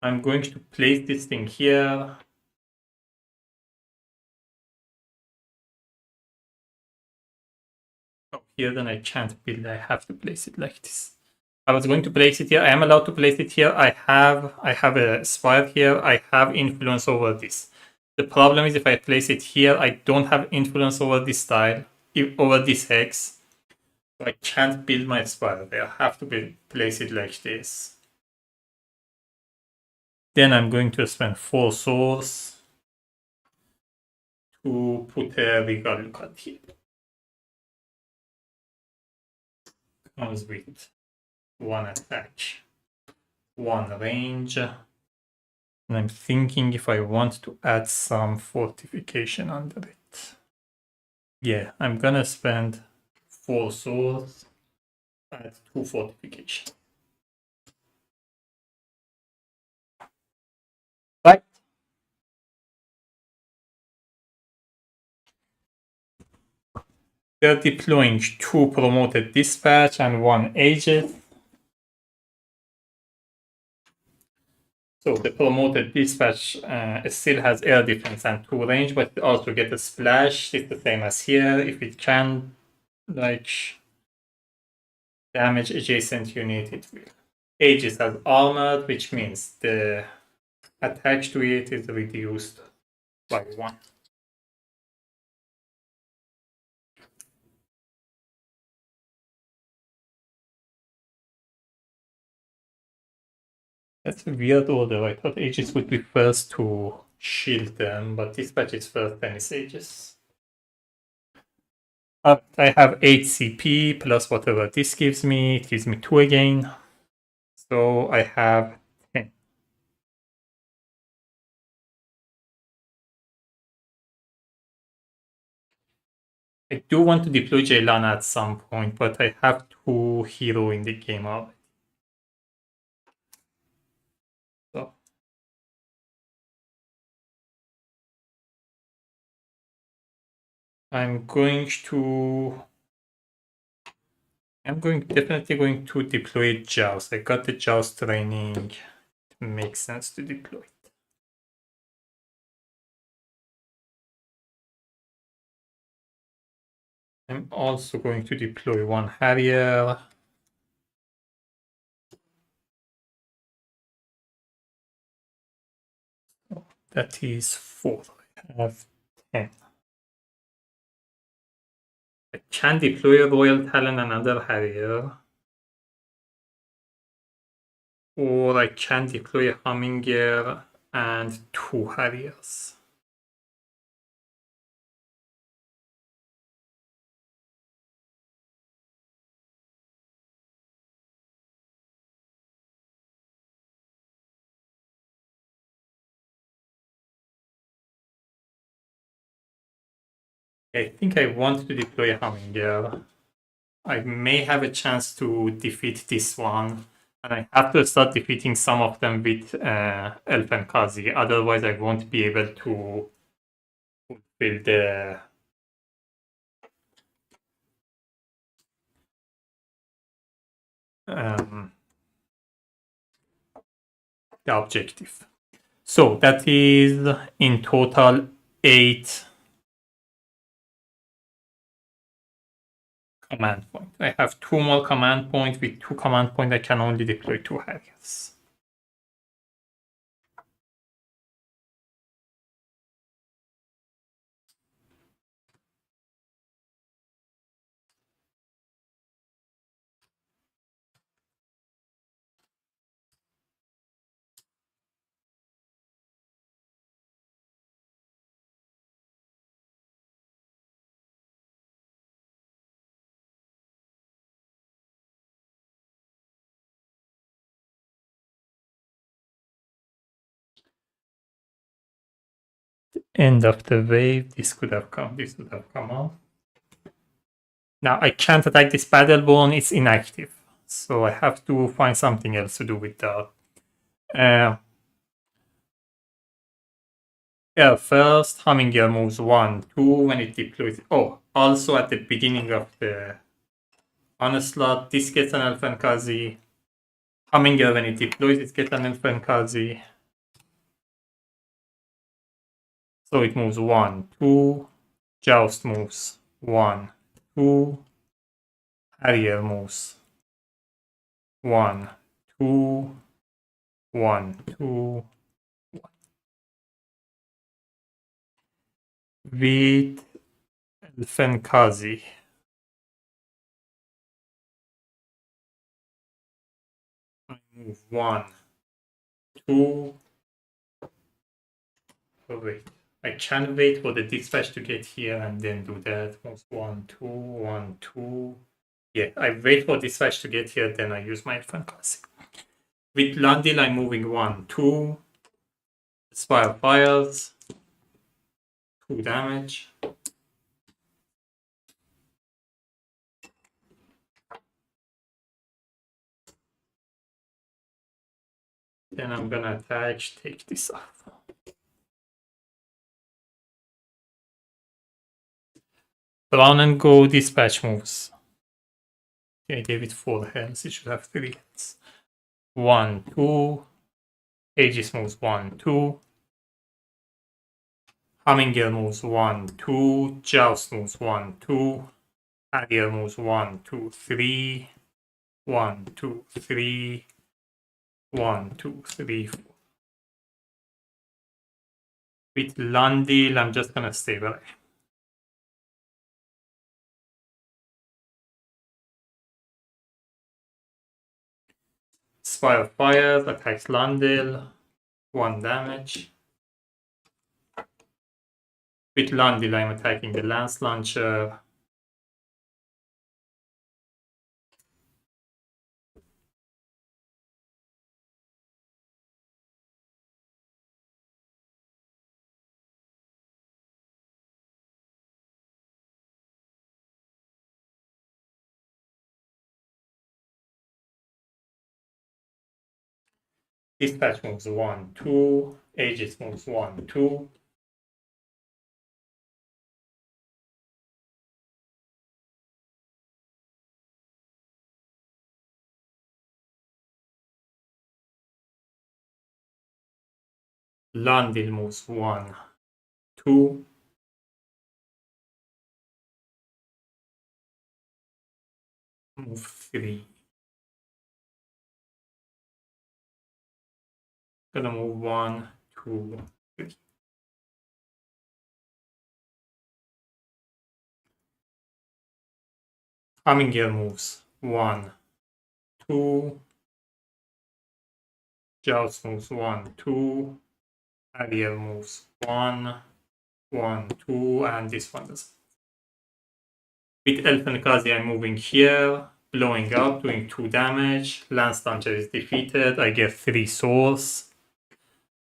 I'm going to place this thing here. Oh, here then I can't build, I have to place it like this. I was going to place it here. I am allowed to place it here. I have a spire here. I have influence over this. The problem is if I place it here, I don't have influence over this tile, over this hex. So I can't build my spire there. I have to place it like this. Then I'm going to spend 4 souls to put a regal cut here. Comes with 1 attack, 1 range. And I'm thinking if I want to add some fortification under it. Yeah, I'm gonna spend 4 souls, add 2 fortification. Right. They're deploying 2 promoted dispatch and 1 agent. So the promoted dispatch still has air defense and 2 range, but it also gets a splash. It's the same as here. If it can, like, damage adjacent unit, it will. Aegis has armor, which means the attack to it is reduced by 1. That's a weird order. I thought Aegis would be first to shield them, but dispatch is first, then it's Aegis. I have 8 CP plus whatever this gives me. It gives me 2 again. So I have 10. I do want to deploy Jailana at some point, but I have 2 hero in the game already. So I'm definitely going to deploy Joust. I got the Joust training. It makes sense to deploy it. I'm also going to deploy 1 Harrier. That is 4. I have 10. I can deploy a Royal Talon and another Harrier. Or I can deploy a Hummingbird and 2 Harriers. I think I want to deploy a Hummingbird. I may have a chance to defeat this one. And I have to start defeating some of them with Elfen Kazi. Otherwise, I won't be able to fulfill the objective. So that is in total 8 command points. I have 2 more command points. With 2 command points, I can only deploy 2 Harriers. End of the wave. This could have come. This would have come off. Now I can't attack this Battleborn. It's inactive. So I have to find something else to do with that. Yeah, first Hummingbird moves 1, 2 when it deploys. Oh, also at the beginning of the onslaught, this gets an Elfen Kazi. Hummingbird when it deploys, it gets an Elfen Kazi. So it moves 1, 2. Joust moves 1, 2. Harrier moves 1, 2, 1, 2. With Elfen Kazi. I move 1, 2. Oh, wait. I can wait for the dispatch to get here and then do that. Moves 1, 2, 1, 2. Yeah, I wait for dispatch to get here, then I use my Elfin Classic. With Landil, I'm moving 1, 2. Spire fires. 2 damage. Then I'm gonna attach, take this off. Brown and gold dispatch moves. Okay, I gave it 4 hands, it should have 3 hands. 1, 2. Aegis moves 1, 2. Hummingbird moves 1, 2. Joust moves 1, 2. Harrier moves 1, 2, 3. 1, 2, 3. 1, 2, 3, 4. With Landil, I'm just gonna stabilize. Spire fires, attacks Landil. 1 damage. With Landil, I'm attacking the Lance Launcher. Dispatch moves 1, 2. Aegis moves 1, 2. Landil moves 1, 2. Move 3. Gonna move 1, 2, 3. Hummingbird moves 1, 2. Joust moves 1, 2. Harrier moves 1, 1, 2, and this one does. With Elfin Kazi, I'm moving here, blowing up, doing 2 damage. Lance Launcher is defeated. I get 3 souls.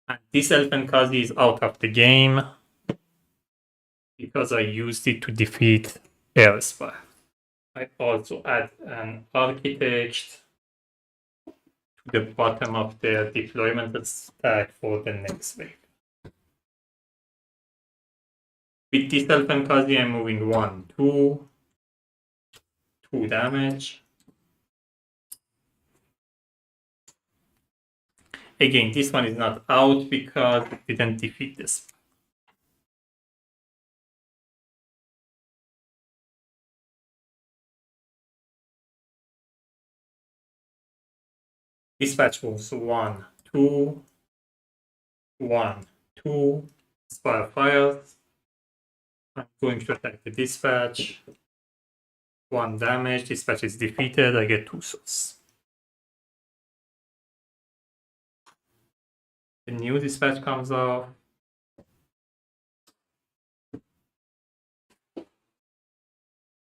And this Elfin Kazi is out of the game because I used it to defeat Heirs. I also add an Architect to the bottom of the deployment stack for the next wave. With this Elfin Kazi, I'm moving 1, 2. 2 damage. Again, this one is not out because it didn't defeat this. Dispatch moves 1, 2. 1, 2. Spire fires. I'm going to attack the dispatch. 1 damage. Dispatch is defeated. I get 2 souls. The new dispatch comes off.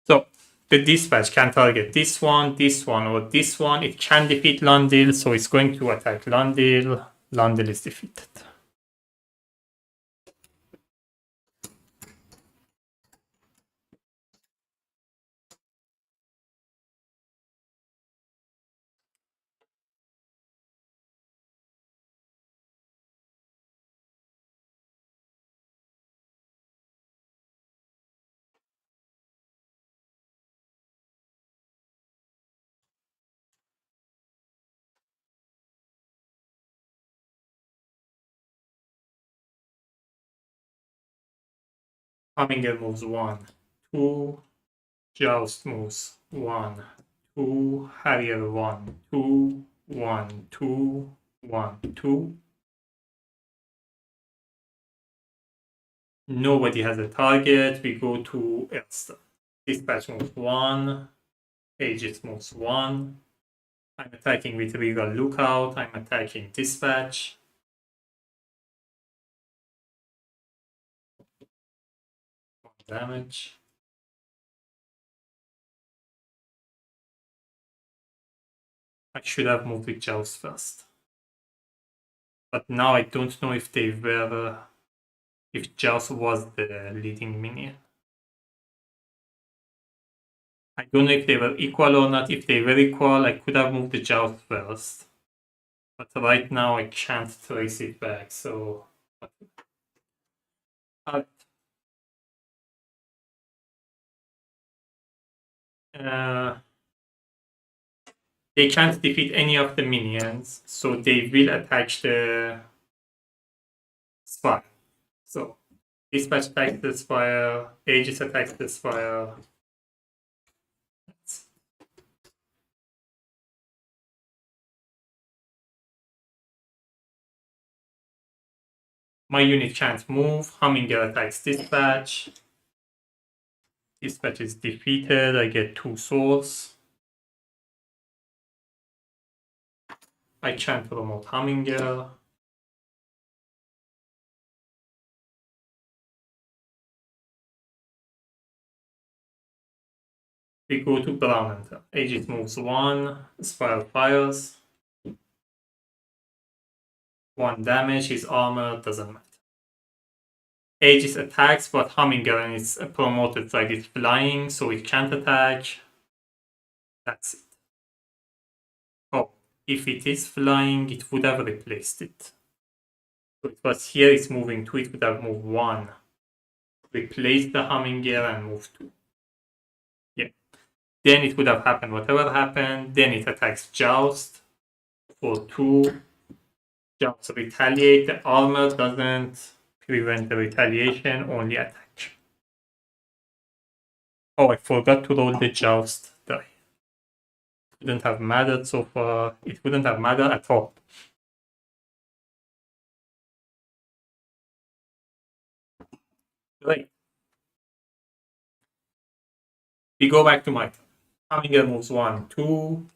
So the dispatch can target this one, or this one. It can defeat Landil, so it's going to attack Landil. Landil is defeated. Hummingbird moves 1, 2. Joust moves 1, 2. Harrier 1, 2. 1, 2. 1, 2. Nobody has a target. We go to Elster. Dispatch moves 1. Aegis moves 1. I'm attacking with Regal Lookout. I'm attacking Dispatch. damage. I should have moved with Joust first. But now I don't know if they were, if Joust was the leading minion. I don't know if they were equal or not. If they were equal, I could have moved the Joust first. But right now I can't trace it back, so... They can't defeat any of the minions, so they will attach the Spire. So Dispatch attacks the Spire, Aegis attacks the Spire. My unit can't move. Humminger attacks Dispatch. Dispatch is defeated. I get 2 souls. I can't promote Humminger. We go to Brown Enter. Aegis moves 1. Spire fires. 1 damage. His armor doesn't matter. Aegis attacks, but Humminger and its promoted side is flying, so it can't attack. That's it. Oh, if it is flying, it would have replaced it. So it was here, it's moving 2, it would have moved 1. Replace the Humminger and move 2. Yeah. Then it would have happened whatever happened. Then it attacks Joust for 2. Joust retaliate. The armor doesn't prevent the retaliation, only attack. Oh, I forgot to roll the Joust die. It wouldn't have mattered so far. It wouldn't have mattered at all. Great. We go back to my turn. Humminger moves 1, 2.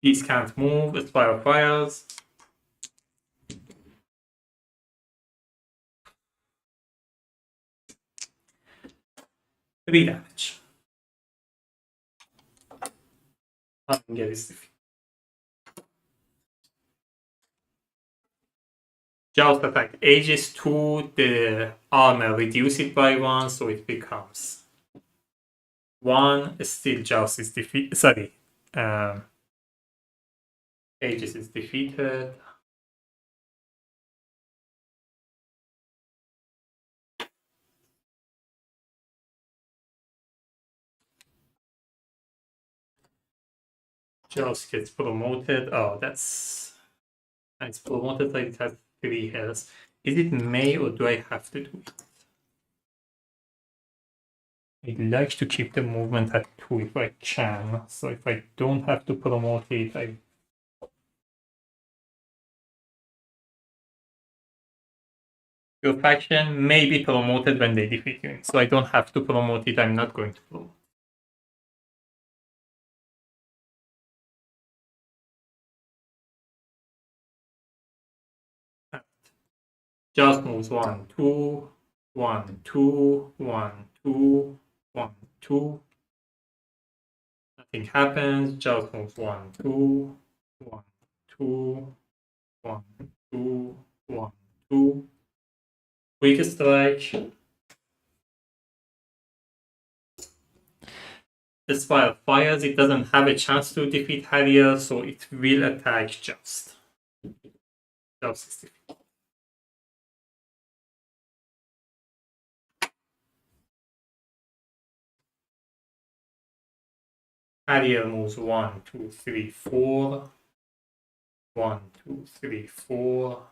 These can't move. Aspire fires. Three damage. Humminger is defeated. Joust attack Aegis 2. The armor reduce it by 1, so it becomes 1. Still Joust is defeated. Sorry. Aegis is defeated. Joust gets promoted. Oh, that's... It's promoted like it has 3 heirs. Is it May or do I have to do it? I'd like to keep the movement at 2 if I can. So if I don't have to promote it, Your faction may be promoted when they defeat you. So I don't have to promote it. I'm not going to promote. Just moves 1, 2, 1, 2, 1, 2, 1, 2. Nothing happens. Just moves 1, 2, 1, 2, 1, 2, 1, 2. Quick strike. The Spire fires. It doesn't have a chance to defeat Harrier, so it will attack Joust. Joust is defeated. Harrier moves 1, 2, 3, 4. 1, 2, 3, 4.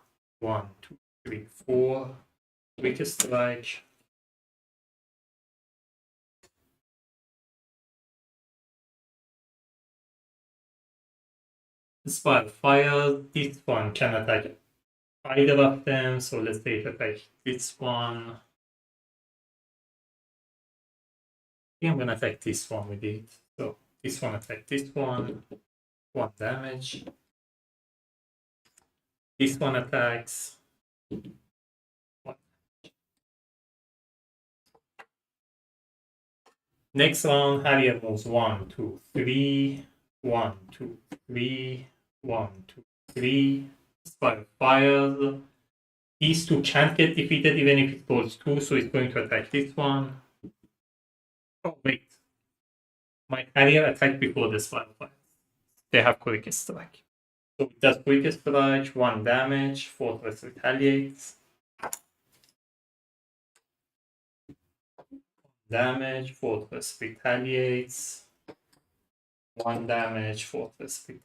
1, 2, 3, 4. Quick strike. Spire fires. This one can attack either of them. So let's say it attacks this one. I think I'm gonna attack this one with it. So this one attack this one. 1 damage. This one attacks. 1. Next round, Harrier moves 1, 2, 3, 1, 2, 3, 1, 2, 3. Spire fires. These two can't get defeated even if it goes 2, so it's going to attack this one. Oh, wait. My Harrier attacked before the Spire fires. They have quick strike. So it does quick strike, 1 damage, Fortress retaliates. Damage, Fortress retaliates. 1 damage, Fortress retaliates.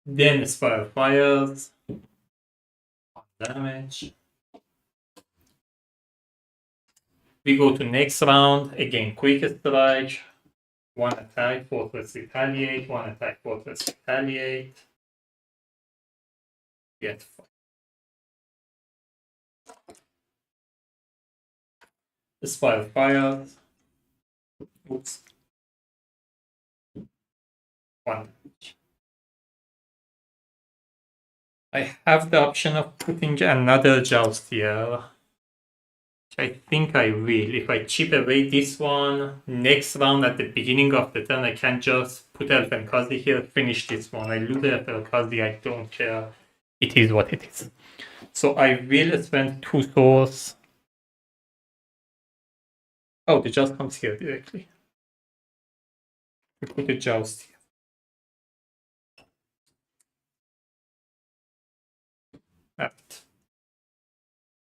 Then Spire fires. 1 damage. We go to next round. Again, quick strike. 1 attack, Fortress retaliate. 1 attack, Fortress retaliate. Get 5. Spire fires. Oops. 1 damage. I have the option of putting another Joust here. I think I will. If I chip away this one, next round at the beginning of the turn, I can just put Elfenkazi here, finish this one. I lose Elfenkazi, I don't care. It is what it is. So I will spend 2 souls. Oh, the Joust comes here directly. We put the Joust here. Right.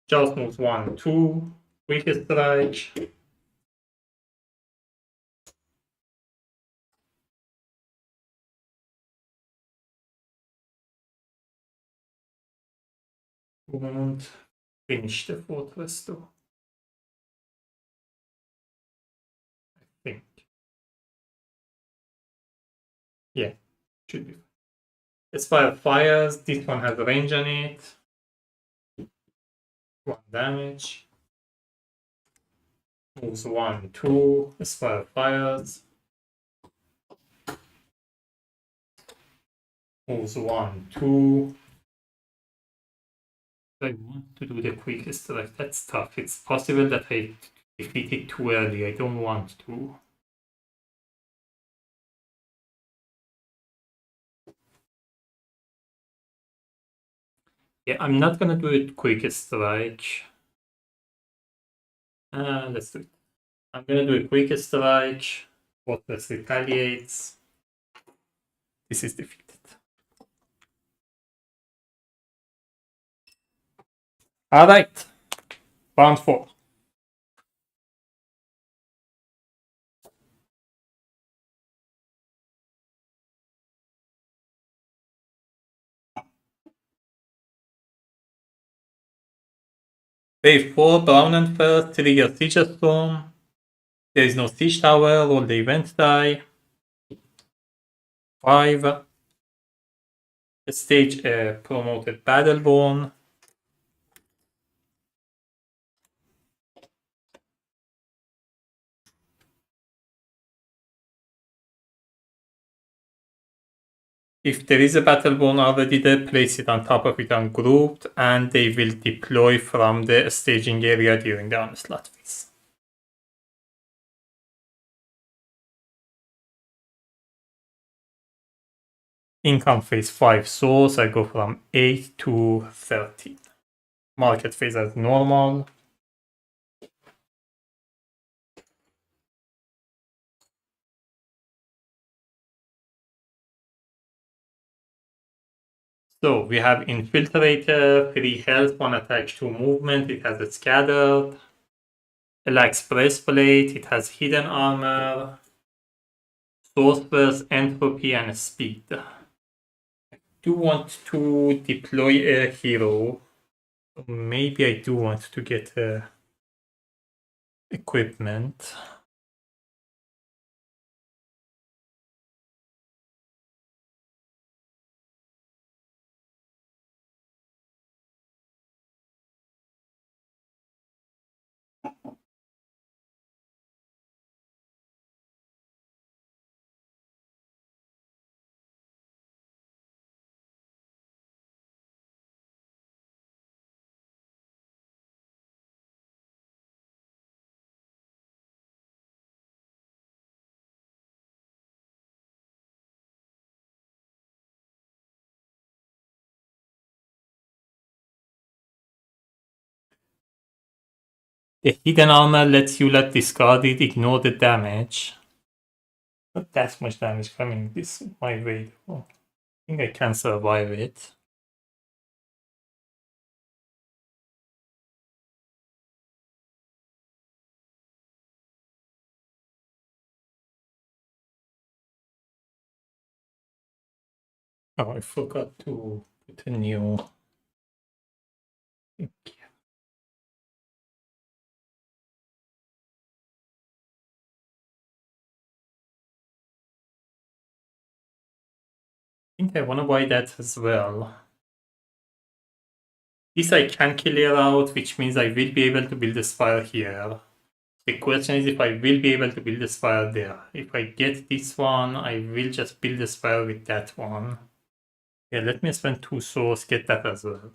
Joust moves 1, 2. Quick strike. Won't finish the fortress though. I think. Yeah, should be. Aspire fires. This one has range on it. 1 damage. Moves 1, 2. Aspire fires. Moves 1, 2. I want to do the quickest strike. That's tough. It's possible that I defeat it too early. I don't want to. Yeah, I'm not gonna do it quickest strike. Let's do it. I'm gonna do a quickest strike. Fortress retaliates. This is defeated. Alright. Round 4. Wave 4, Brown and first, trigger Siege Storm. There is no Siege Tower, roll the event die. 5. Stage a promoted Battleborn. If there is a Battleborn already there, place it on top of it ungrouped, and they will deploy from the staging area during the onslaught phase. Income phase 5 souls, I go from 8 to 13. Market phase as normal. So we have Infiltrator, 3 health, 1 attack, 2 movement. It has a Scattered. It lacks Breastplate. It has Hidden Armor, Sorcerer's Entropy, and Speed. I do want to deploy a hero. Maybe I do want to get equipment. The hidden armor lets you discard it, ignore the damage. Not that much damage coming this my way though. I think I can survive it. Oh, I forgot to put a new. I think I want to buy that as well. This I can clear out, which means I will be able to build a spire here. The question is if I will be able to build a spire there. If I get this one, I will just build a spire with that one. Yeah, let me spend 2 souls, get that as well.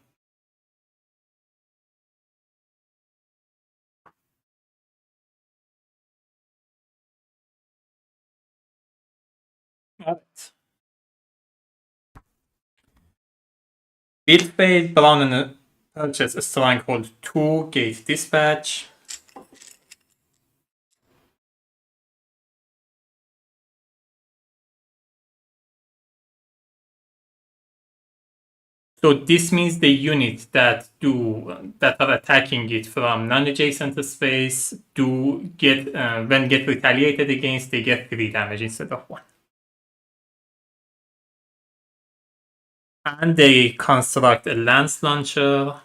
Alright. Build phase, brown and purchase a stronghold 2, gate dispatch. So this means the units that are attacking it from non-adjacent space do get when get retaliated against, they get 3 damage instead of 1. And they construct a lance launcher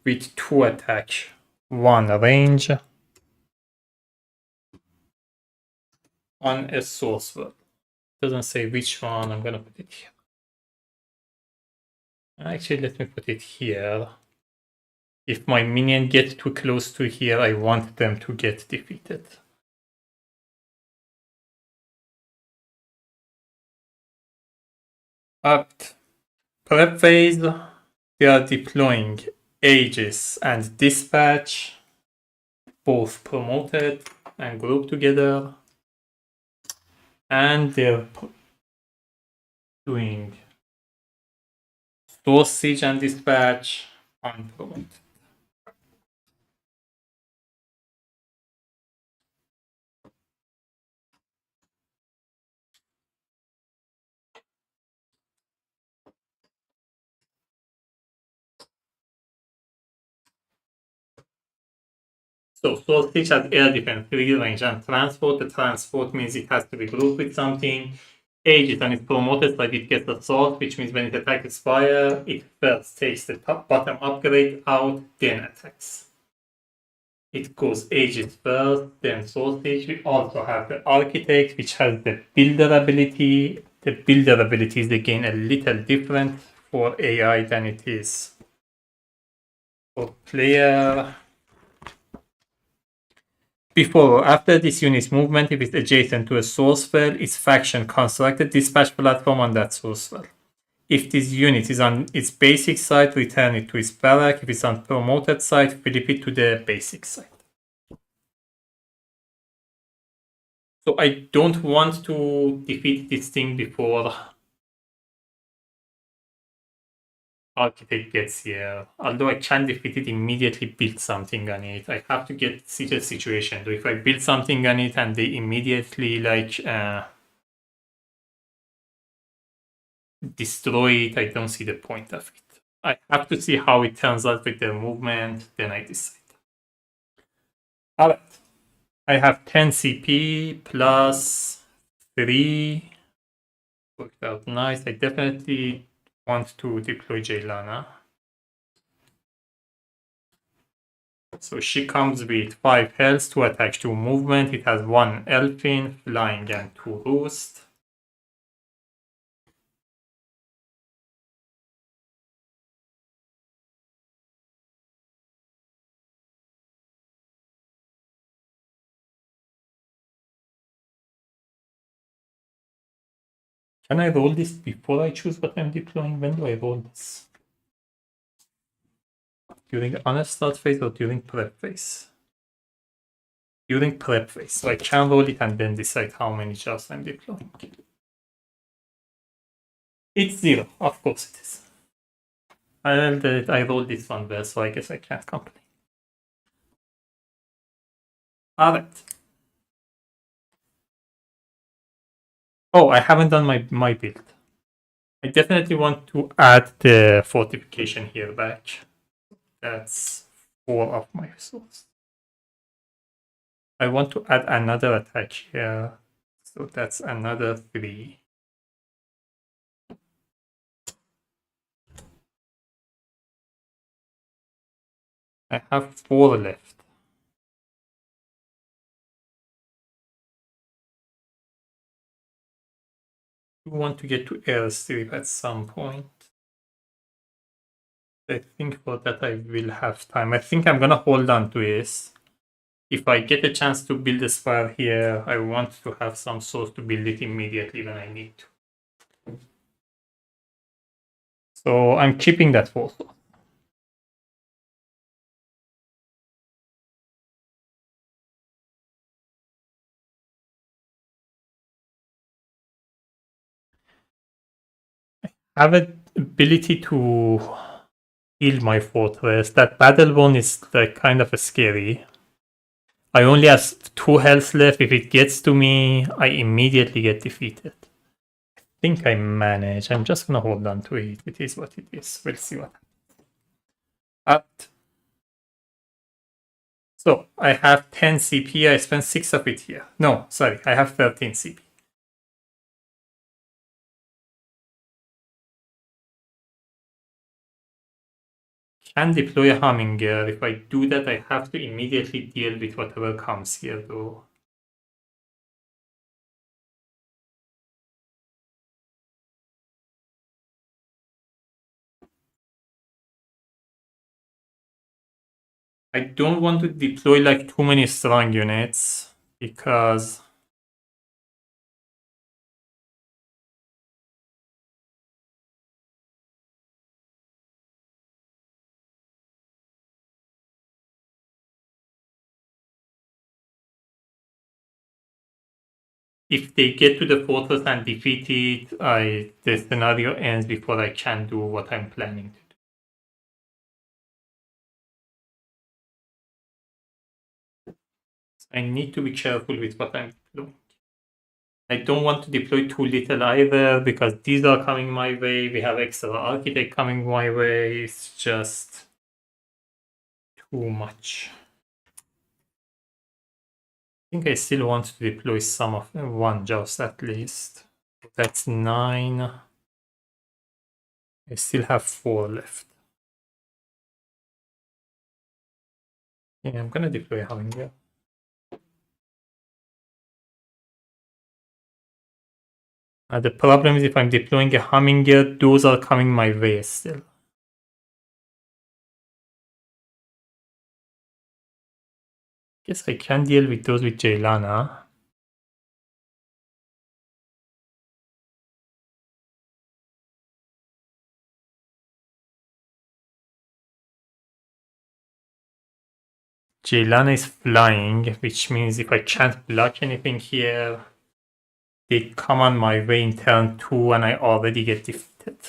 with 2 attack, 1 range on a sorcerer. Doesn't say which one. I'm gonna put it here. Actually, let me put it here. If my minion gets too close to here, I want them to get defeated. Alright. Prep phase, they are deploying Aegis and Dispatch, both promoted and grouped together. And they're doing Source Siege and Dispatch unpromoted. So Source Siege has air defense, 3 range, and transport. The transport means it has to be grouped with something. Aegis and it's promoted like it gets assault, which means when it attacks fire, it first takes the bottom upgrade out, then attacks. It goes Aegis first, then Source Siege. We also have the Architect, which has the Builder ability. The Builder ability is again a little different for AI than it is for player. Before or after this unit's movement, if it's adjacent to a source spell, its faction construct a dispatch platform on that source spell. If this unit is on its basic site, return it to its barrack. If it's on promoted site, flip it to the basic site. So I don't want to defeat this thing before Architect gets here. Although I can defeat it, immediately build something on it. I have to get a situation. So if I build something on it and they immediately destroy it, I don't see the point of it. I have to see how it turns out with their movement, then I decide. Alright. I have 10 CP plus 3. Worked out nice. I definitely want to deploy Jaylana. So she comes with 5 health, 2 attack, 2 movement. It has 1 Elfin, flying, and 2 roost. Can I roll this before I choose what I'm deploying? When do I roll this? During honest start phase or during prep phase? During prep phase. So I can roll it and then decide how many jars I'm deploying. It's 0. Of course it is. I rolled this one well, so I guess I can't complain. Alright. Oh, I haven't done my build. I definitely want to add the fortification here back. That's 4 of my resource. I want to add another attack here. So that's another 3. I have 4 left. I want to get to Heirs at some point. I think for that I will have time. I think I'm gonna hold on to this. If I get a chance to build a spire here, I want to have some source to build it immediately when I need to. So I'm keeping that for. I have an ability to heal my fortress. That battle one is like kind of scary. I only have 2 health left. If it gets to me, I immediately get defeated. I think I manage. I'm just gonna hold on to it. It is what it is. We'll see what happens. So I have 10 CP. I spent 6 of it here. No, sorry. I have 13 CP. Can deploy a Hummingbird. If I do that, I have to immediately deal with whatever comes here, though. I don't want to deploy like too many strong units because if they get to the fortress and defeat it, the scenario ends before I can do what I'm planning to do. So I need to be careful with what I'm doing. I don't want to deploy too little either because these are coming my way. We have extra architect coming my way. It's just too much. I think I still want to deploy some of one just at least. That's 9. I still have 4 left. Yeah, I'm gonna deploy Hummingbird. The problem is if I'm deploying a Hummingbird, those are coming my way still. Guess I can deal with those with Jailana. Jailana is flying, which means if I can't block anything here, they come on my way in turn 2 and I already get defeated.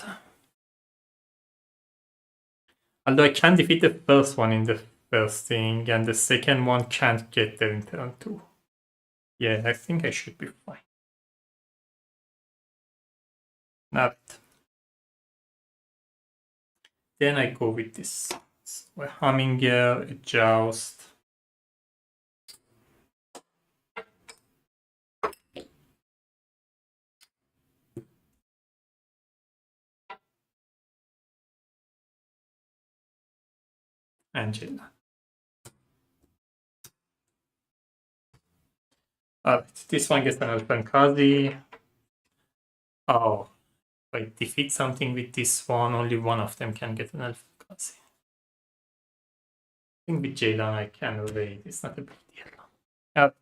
Although I can defeat the first one in the first thing, and the second one can't get there in turn 2. Yeah, I think I should be fine. Alright. Then I go with this. So a Hummingbird, a Joust. Angela. Alright, this one gets an Elfankazi. Oh, if I defeat something with this one, only one of them can get an Elfankazi. I think with Jaylan I can wait, it's not a big deal. Alright.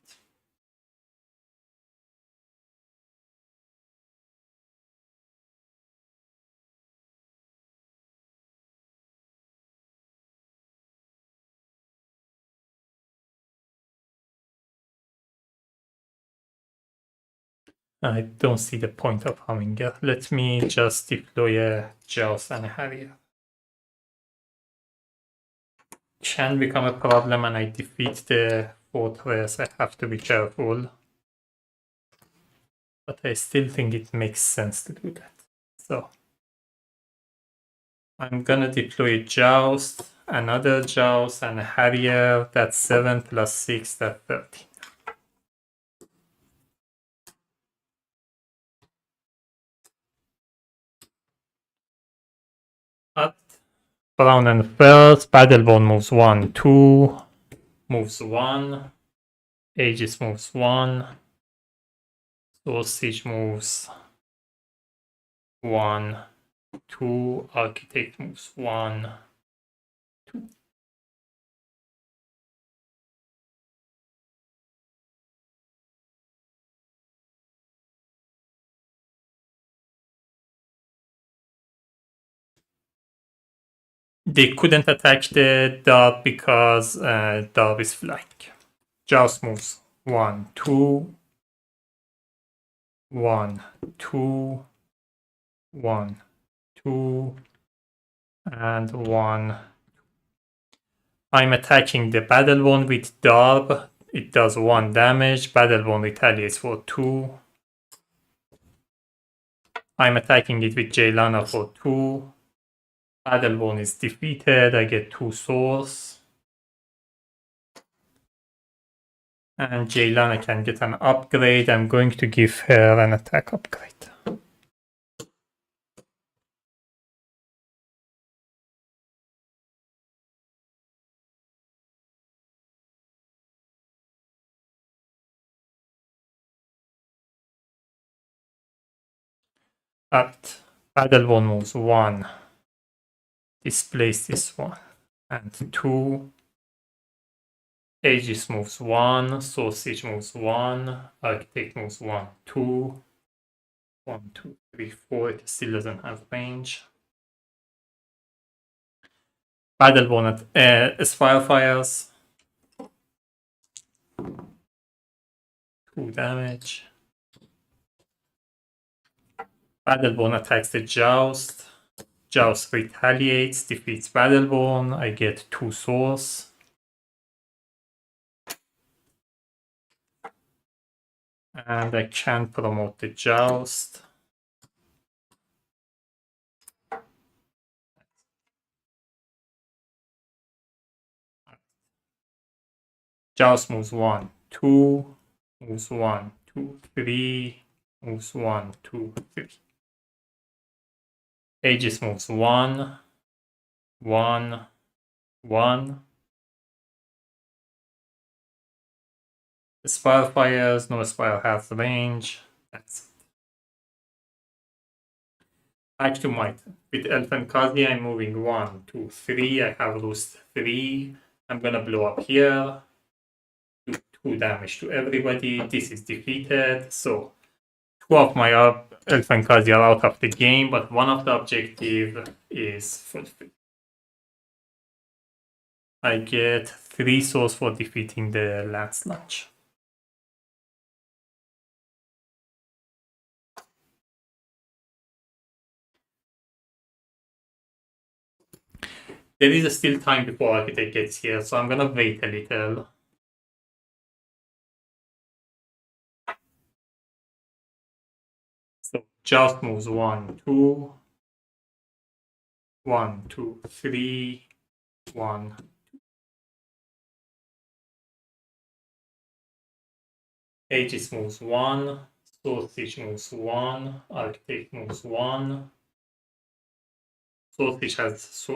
I don't see the point of Hummingbird. Let me just deploy a Joust and a Harrier. can become a problem and I defeat the fortress. I have to be careful. But I still think it makes sense to do that. So I'm gonna deploy Joust, another Joust, and a Harrier. That's 7 plus 6, that's 13. At Brown and first, Battleborn moves 1, 2, moves 1, Aegis moves 1, Sausage moves 1, 2, Architect moves 1, 2. They couldn't attack the Darb because Darb is flying. Joust moves 1, 2, 1, 2, 1, 2, and 1. I'm attacking the Battleborn with Darb. It does 1 damage. Battleborn retaliates for 2. I'm attacking it with Jaylana for 2. Battleborn is defeated. I get 2 swords. And Jaylana can get an upgrade. I'm going to give her an attack upgrade. At Battleborn moves 1. Displace this one. And 2. Aegis moves 1. Sausage moves 1. Architect moves 1, 2. 1, 2, 3, 4. It still doesn't have range. Battleborn at Aspire fires. 2 damage. Battleborn attacks the Joust. Joust retaliates, defeats Battleborn. I get 2 swords. And I can promote the Joust. Joust moves 1, 2, moves 1, 2, 3, moves 1, 2, 3. Aegis moves 1, 1, 1. Aspire fires, no Aspire has range. That's it. Back to my turn. With Elfen Kazi, I'm moving 1, 2, 3. I have lost 3. I'm gonna blow up here. Do 2 damage to everybody. This is defeated. So 2 of my Elfen Kazi are out of the game, but one of the objective is fulfilled. I get 3 souls for defeating the Lance Launch. There is still time before Architect gets here, so I'm gonna wait a little. So Joust moves 1, 2, 1, 2, 3, 1. Aegis moves 1, Sausage moves 1, Architect moves 1. Sausage has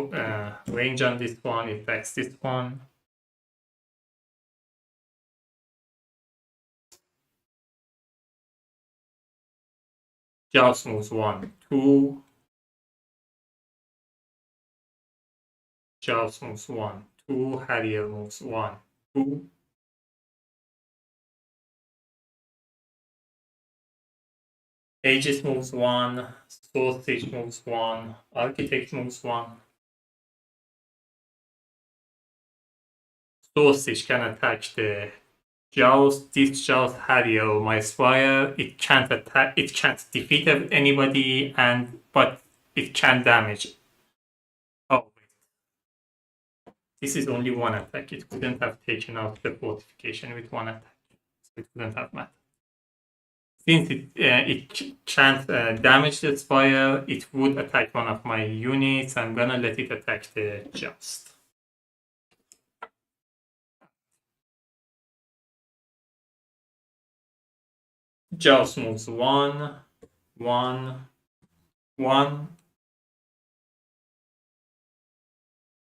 range on this one, it attacks this one. Joust moves 1, 2. Joust moves 1, 2. Harrier moves 1, 2. Aegis moves 1, Sausage moves 1, Architect moves 1. Sausage can attack the Joust, this Joust, Harrier, or my Spire. It can't attack, it can't defeat anybody, but it can damage. Oh, wait. This is only one attack. It couldn't have taken out the fortification with one attack. So it couldn't have mattered. Since it can't damage the spire, it would attack one of my units. I'm gonna let it attack the Joust. Joust moves 1, 1, 1.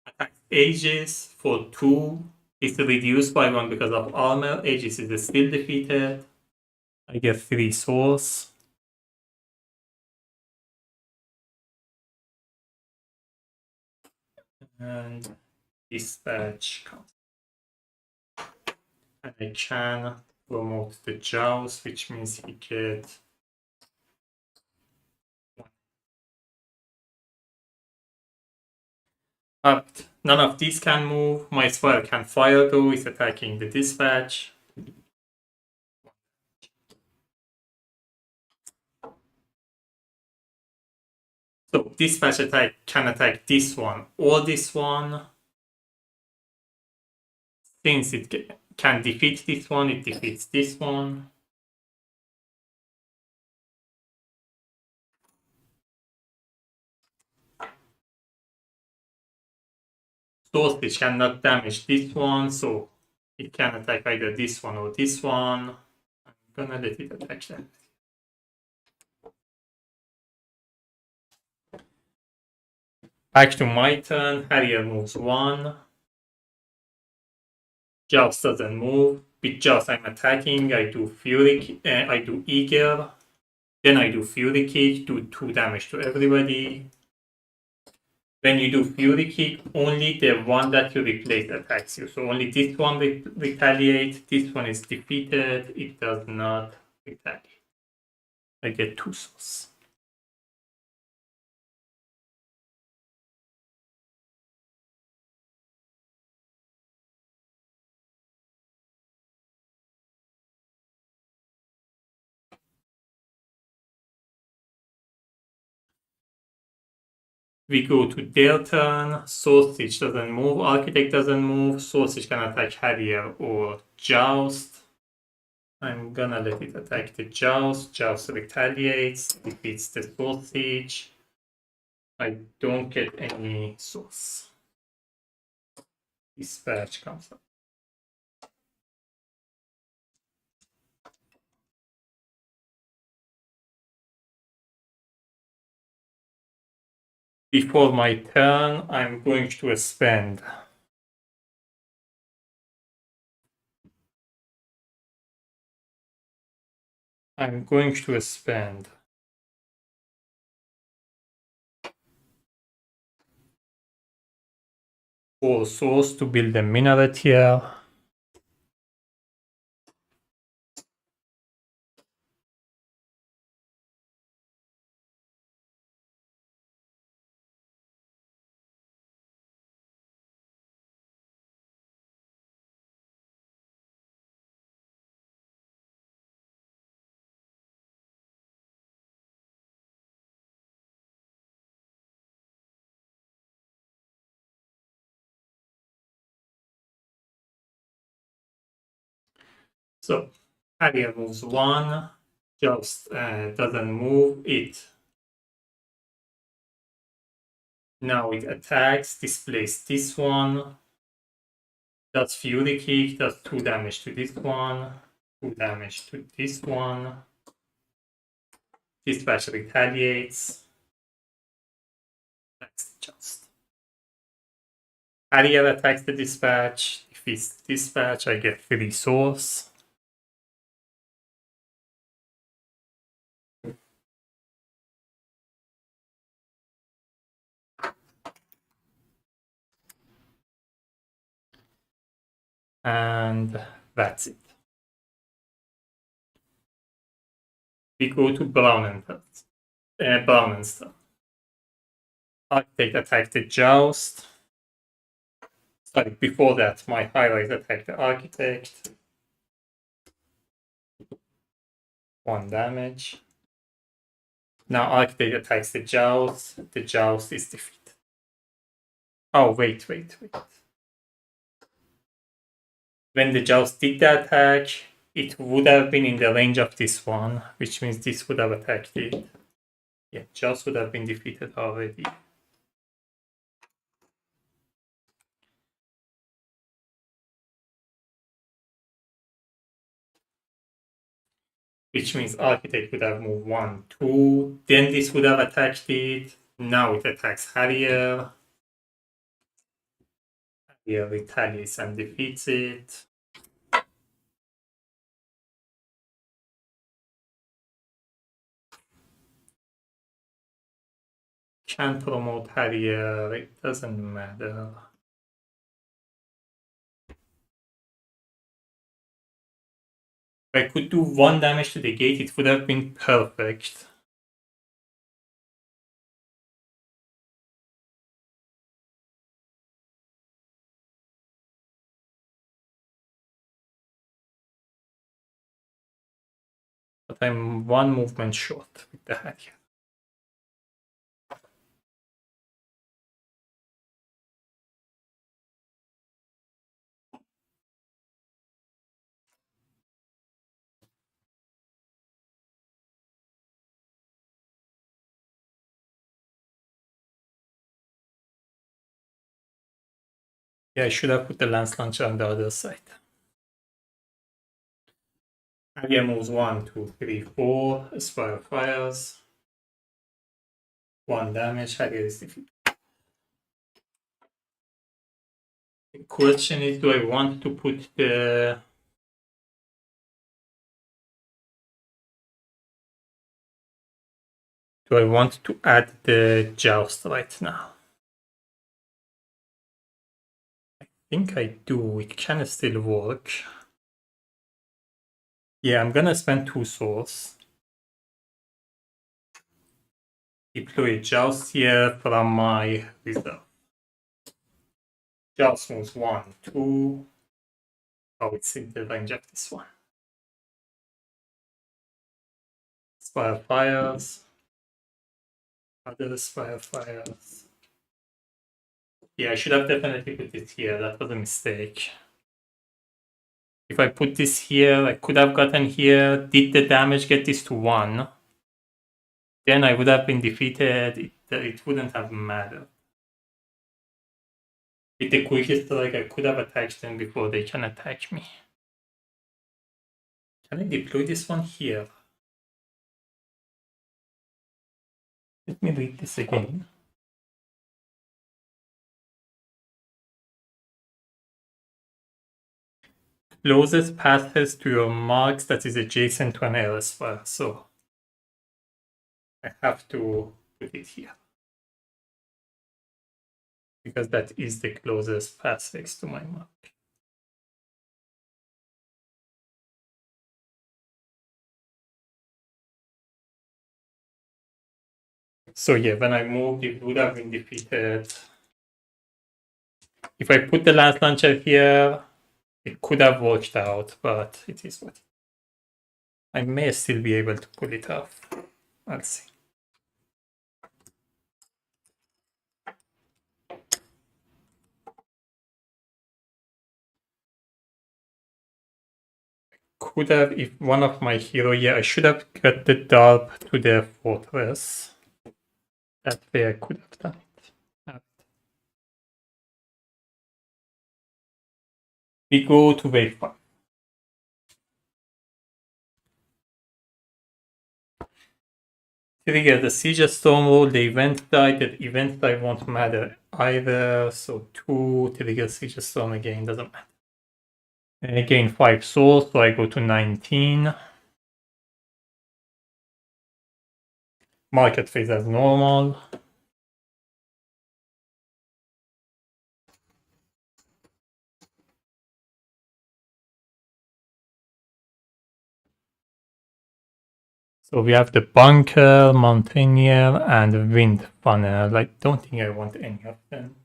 Attacks Aegis for 2. It's reduced by 1 because of armor. Aegis is still defeated. I get 3 souls. And dispatch comes. And I can promote the Joust, which means he gets 1. But none of these can move. My spire can fire though, it's attacking the dispatch. So dispatch attack can attack this one or this one. Since it can defeat this one, it defeats this one. Sausage cannot damage this one, so it can attack either this one or this one. I'm gonna let it attack that. Back to my turn. Harrier moves 1. Joust doesn't move. With Joust I'm attacking. I do Fury. I do Eager. Then I do Fury Kick. Do 2 damage to everybody. When you do Fury Kick, only the one that you replace attacks you. So only this one retaliates. This one is defeated. It does not retaliate. I get 2 souls. We go to their turn. Sausage doesn't move. Architect doesn't move. Sausage can attack Harrier or Joust. I'm gonna let it attack the Joust. Joust retaliates, defeats the Sausage. I don't get any source. Dispatch comes up. Before my turn, I'm going to spend. I'm going to spend 4 souls to build a minaret here. So Harrier moves 1, Joust doesn't move it. Now it attacks, displays this one, does Fury Kick, does 2 damage to this one, 2 damage to this one. Dispatch retaliates. Attacks the Joust. Harrier attacks the dispatch. If it's dispatch, I get 3 souls. And that's it. We go to Brownen's turn. Architect attacked the Joust. Sorry, before that, my highlight attacked the Architect. 1 damage. Now Architect attacks the Joust. The Joust is defeated. Oh, wait. When the joust did the attack, it would have been in the range of this one, which means this would have attacked it. Yeah, joust would have been defeated already. Which means Architect would have moved 1, 2, then this would have attacked it. Now it attacks Harrier. Harrier retaliates and defeats it. Can promote Harrier, it doesn't matter. If I could do 1 damage to the gate, it would have been perfect. But I'm 1 movement short with the Harrier. Yeah, I should have put the Lance Launcher on the other side. Harrier moves 1, 2, 3, 4. Aspire fires. 1 damage. Harrier is defeated. The question is, do I want to put the... Do I want to add the Joust right now? I think I do. It can still work. Yeah, I'm gonna spend 2 souls. Deploy Joust here from my reserve. Joust moves 1, 2. Oh, it's in the range of this one. Spire fires. Other Spire fires. Yeah, I should have definitely put it here. That was a mistake. If I put this here, I could have gotten here. Did the damage get this to 1? Then I would have been defeated. It wouldn't have mattered. With the quickest strike, I could have attacked them before they can attack me. Can I deploy this one here? Let me read this again. Closest passes to your marks that is adjacent to an Heirs fire. So I have to put it here. Because that is the closest passage to my mark. So yeah, when I moved, it would have been defeated. If I put the Lance Launcher here, it could have worked out, but it is what it is. I may still be able to pull it off. I'll see. Could have, if one of my hero, yeah, I should have got the darp to their fortress. That way I could have done it. We go to wave 5. Trigger the Siege Storm roll, the event die, the event die won't matter either, so 2, trigger Siege Storm again, doesn't matter. And I gain 5 souls, so I go to 19. Market phase as normal. So we have the bunker, mountaineer, and wind funnel. I don't think I want any of them.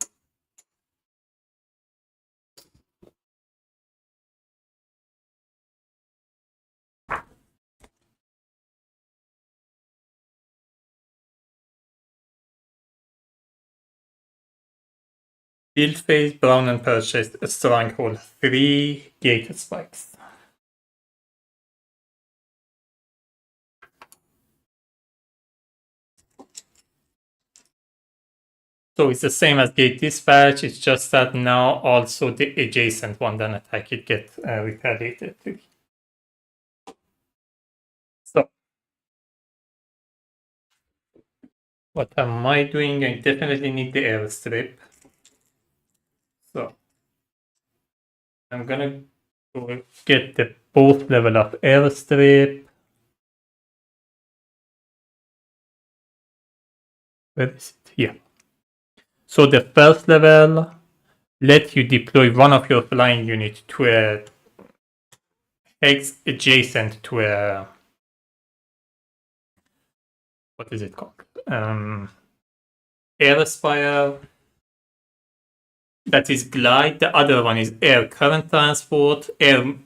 Build phase, Brown and purchased a stronghold 3 gated spikes. So it's the same as gate dispatch, it's just that now also the adjacent one then attack it get retaliated to. So what am I doing? I definitely need the airstrip. So I'm gonna go get the both level up airstrip. Where is it? Here. So the first level lets you deploy one of your flying units to a hex adjacent to a what is it called? Airspire. That is glide. The other one is air current transport. Air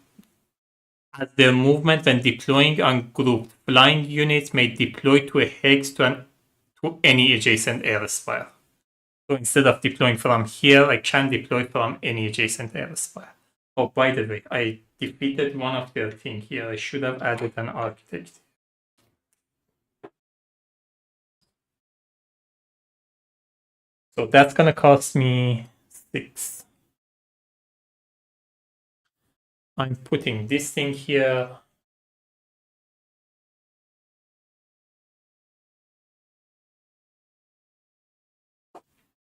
as their movement when deploying ungrouped flying units may deploy to a hex to any adjacent airspire. So instead of deploying from here, I can deploy from any adjacent airspire. Oh, by the way, I defeated one of their thing here. I should have added an architect. So that's gonna cost me 6. I'm putting this thing here.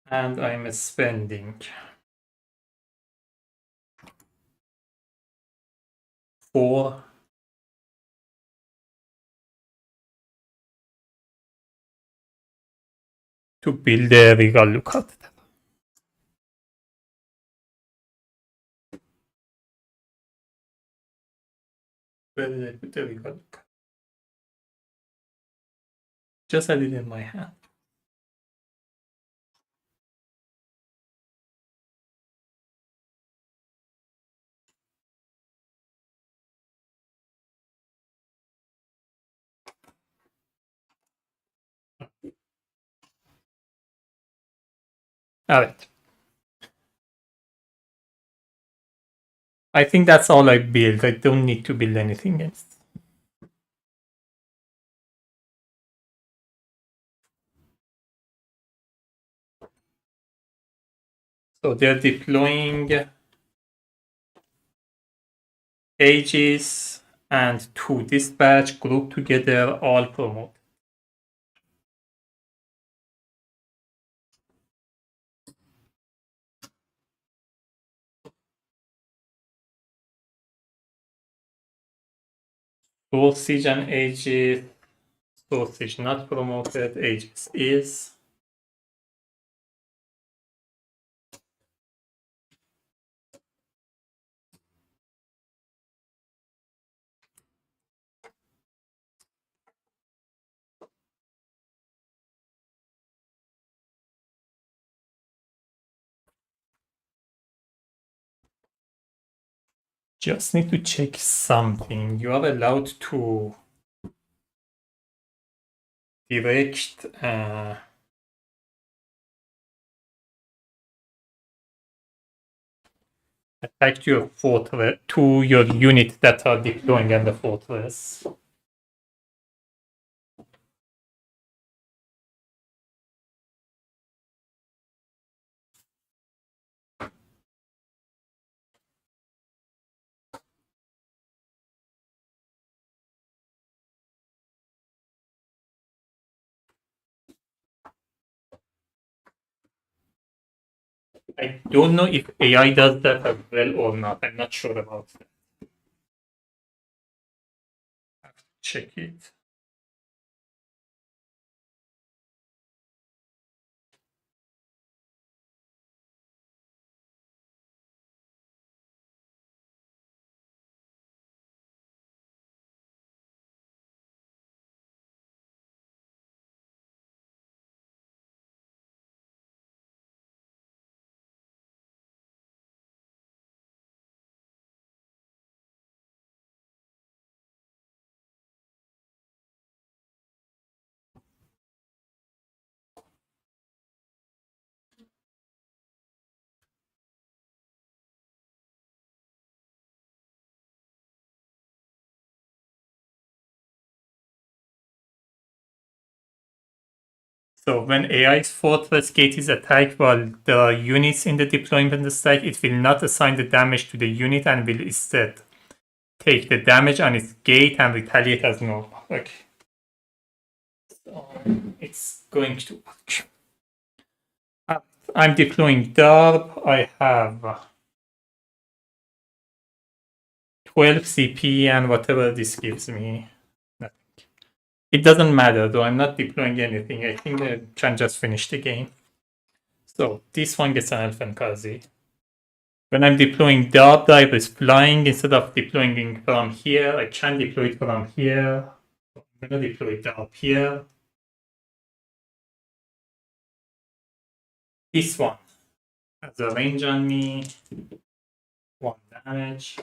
And I'm spending 4 to build a regal lookout. Where did I put the regal lookout? Just had it in my hand. All right. I think that's all I build. I don't need to build anything else. So they're deploying Aegis and 2 dispatch group together, all promote. Both Siege and Aegis. So Siege not promoted, Aegis is. Just need to check something. You are allowed to direct attack to your fortress, to your unit that are deploying in the fortress. I don't know if AI does that as well or not. I'm not sure about that. I have to check it. So when AI's fortress gate is attacked while there are units in the deployment stack, it will not assign the damage to the unit and will instead take the damage on its gate and retaliate as normal. Okay. So it's going to work. I'm deploying DARP. I have 12 CP and whatever this gives me. Nothing. It doesn't matter though, I'm not deploying anything. I think I can just finish the game. So this one gets an Elfen Kazi. When I'm deploying DARP, dive is flying. Instead of deploying from here, I can deploy it from here. I'm going to deploy DARP here. This one has a range on me. 1 damage.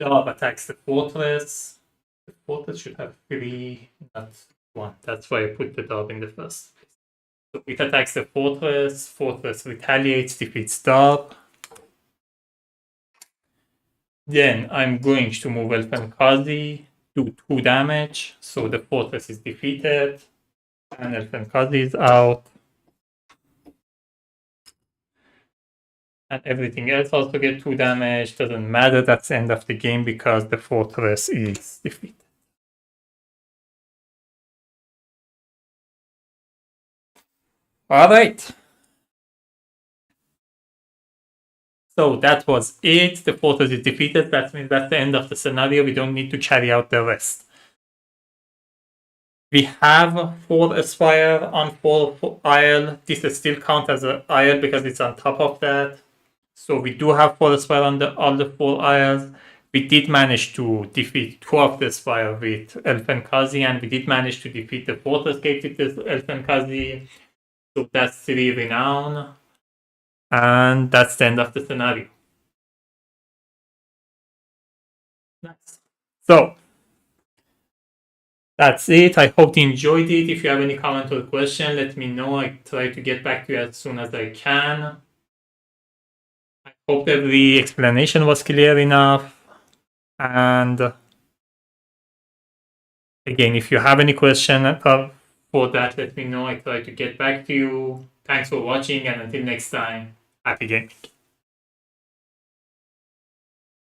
DARP attacks the fortress. The fortress should have 3, not 1. That's why I put the DARP in the first place. So it attacks the fortress. Fortress retaliates, defeats DARP. Then I'm going to move Elfen Kazi, do 2 damage. So the fortress is defeated. And Elfen Kazi is out. And everything else also get 2 damage. Doesn't matter, that's the end of the game because the fortress is defeated. Alright. So that was it. The fortress is defeated. That means that's the end of the scenario. We don't need to carry out the rest. We have 4 Aspire on 4 Isle. This still counts as an Isle because it's on top of that. So we do have 4 Aspire on all the 4 Isles. We did manage to defeat 2 of the Aspire with Elfen Kazi, and we did manage to defeat the Fortress Gate with this Elfen Kazi. So that's 3 renown. And that's the end of the scenario. Nice. So that's it. I hope you enjoyed it. If you have any comment or question, let me know. I try to get back to you as soon as I can. I hope that the explanation was clear enough. And again, if you have any question for that, let me know. I try to get back to you. Thanks for watching, and until next time, happy gaming.